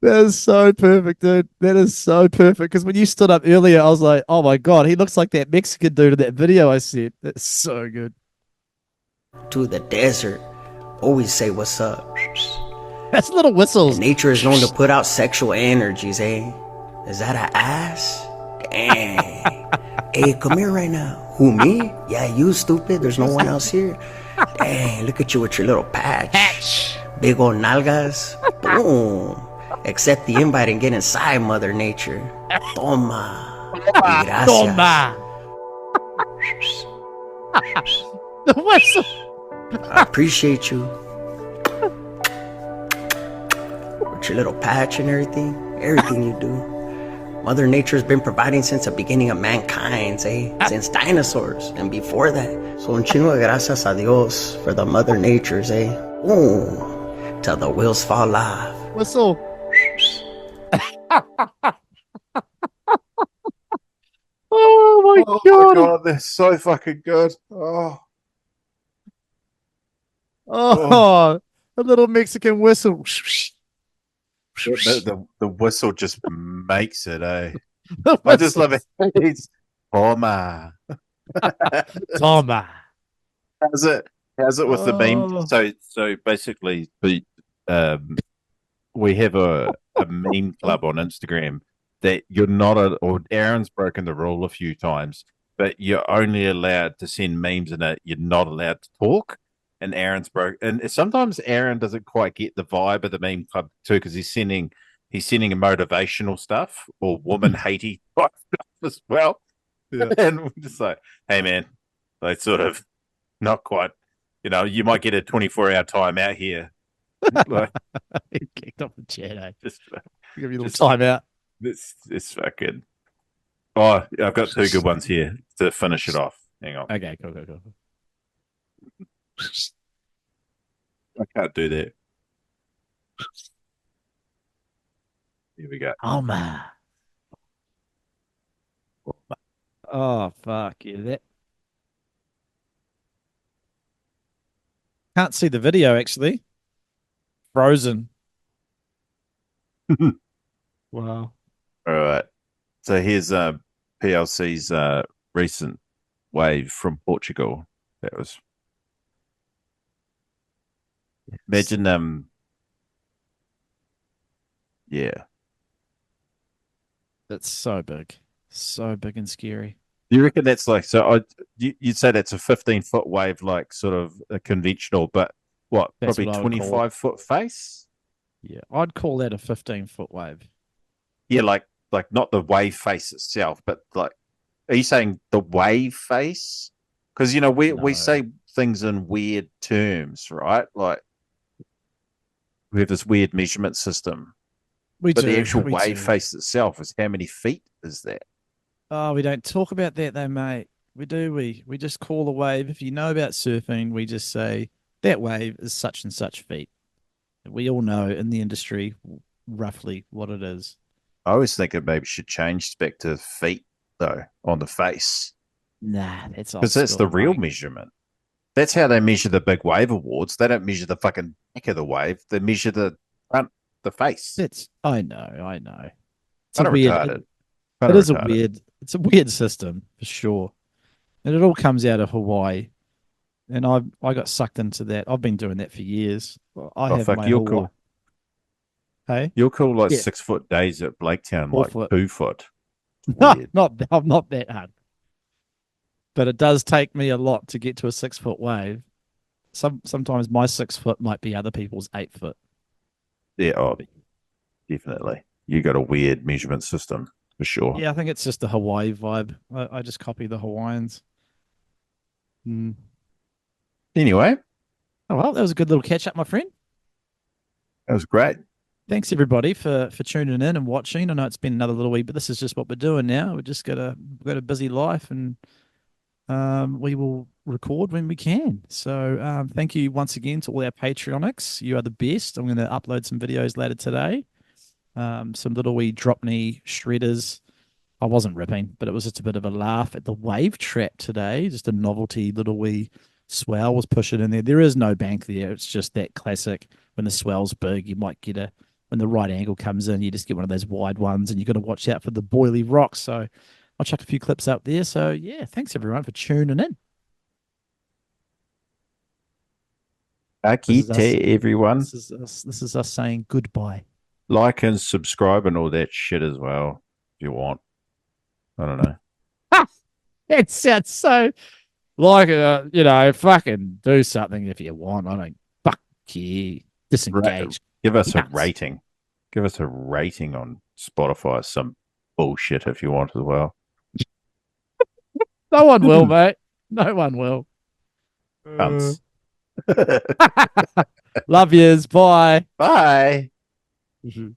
That is so perfect, dude. That is so perfect. Because when you stood up earlier, I was like, oh my God, he looks like that Mexican dude in that video I sent. That's so good. To the desert. Always say what's up. That's little whistles. Nature is known to put out sexual energies, eh? Is that an ass? Dang. Hey, come here right now. Who, me? Yeah, you stupid. There's no one else here. Dang, look at you with your little patch. Big old nalgas. Boom. Accept the invite and get inside Mother Nature. Toma. Gracias. Toma. The whistle. I appreciate you. With your little patch and everything you do. Mother Nature's been providing since the beginning of mankind, since dinosaurs and before that. So un chingo de gracias a Dios for the Mother Nature's, Ooh, till the wheels fall off. Whistle. Oh my god, they're so fucking good. Oh, a little Mexican whistle. The whistle just makes it, eh? I just love it. It's Toma. Toma. How's it with the meme? So basically, we have a meme club on Instagram that you're not or Aaron's broken the rule a few times, but you're only allowed to send memes in it. You're not allowed to talk. And Aaron's broke, and sometimes Aaron doesn't quite get the vibe of the meme club too, because he's sending a motivational stuff or woman hatey stuff as well. Yeah. And we're just like, hey man, like sort of not quite, you might get a 24-hour time out here. Like, kicked off the chat, eh? Just give you a little time out. This fucking. Oh, I've got two good ones here to finish it off. Hang on. Okay, cool. I can't do that. Here we go. Oh man. Oh fuck yeah! That can't see the video actually. Frozen. Wow. All right. So here's PLC's recent wave from Portugal. That was. Imagine, yeah. That's so big and scary. Do you reckon that's like, you'd say that's a 15-foot wave, like sort of a conventional, but That's probably what I would call 25-foot face? Yeah, I'd call that a 15-foot wave. Yeah, like not the wave face itself, but like Are you saying the wave face? Because we No. say things in weird terms, right? Like we have this weird measurement system, We but do. the actual we wave do. face itself is how many feet is that? Oh, we don't talk about that though, mate. We do. We just call a wave. If you know about surfing, we just say that wave is such and such feet. We all know in the industry roughly what it is. I always think it maybe should change back to feet though on the face Nah, that's old because that's school, the real mate. measurement. That's how they measure the big wave awards. They don't measure the fucking back of the wave. They measure the front, the face. I know. It's Kind a of weird. retarded. It is a weird. It's a weird system for sure, and it all comes out of Hawaii. And I got sucked into that. I've been doing that for years. I Oh have fuck, my you're Hawaii. cool. Hey, You're cool like Yeah. 6 foot days at Blaketown, 4 like foot. 2 foot. No, Weird. I'm not that hard. But it does take me a lot to get to a 6 foot wave. Sometimes my 6 foot might be other people's 8 foot. Yeah, oh, definitely. You got a weird measurement system for sure. Yeah, I think it's just the Hawaii vibe. I just copy the Hawaiians. Mm. Anyway, Oh well, that was a good little catch up, my friend. that was great. Thanks everybody for tuning in and watching. I know it's been another little week, but this is just what we're doing now. We've got a busy life, and we will record when we can. So thank you once again to all our Patreonics. You are the best. I'm going to upload some videos later today. Some little wee drop knee shredders. I wasn't ripping, but it was just a bit of a laugh at the wave trap today. Just a novelty little wee swell was pushing in there. There is no bank there. It's just that classic when the swell's big, you might get when the right angle comes in, you just get one of those wide ones, and you've got to watch out for the boily rocks. So I'll chuck a few clips up there. So yeah, thanks everyone for tuning in. Akite, This is us. everyone. This is us saying goodbye. Like and subscribe and all that shit as well, if you want. I don't know. It sounds so like fucking do something if you want. I don't fuck you. Disengage. Give us a Nuts. rating. Give us a rating on Spotify. Some bullshit if you want as well. No one will, mate. No one will. Cunts. Love yous. Bye. Bye. Mhm.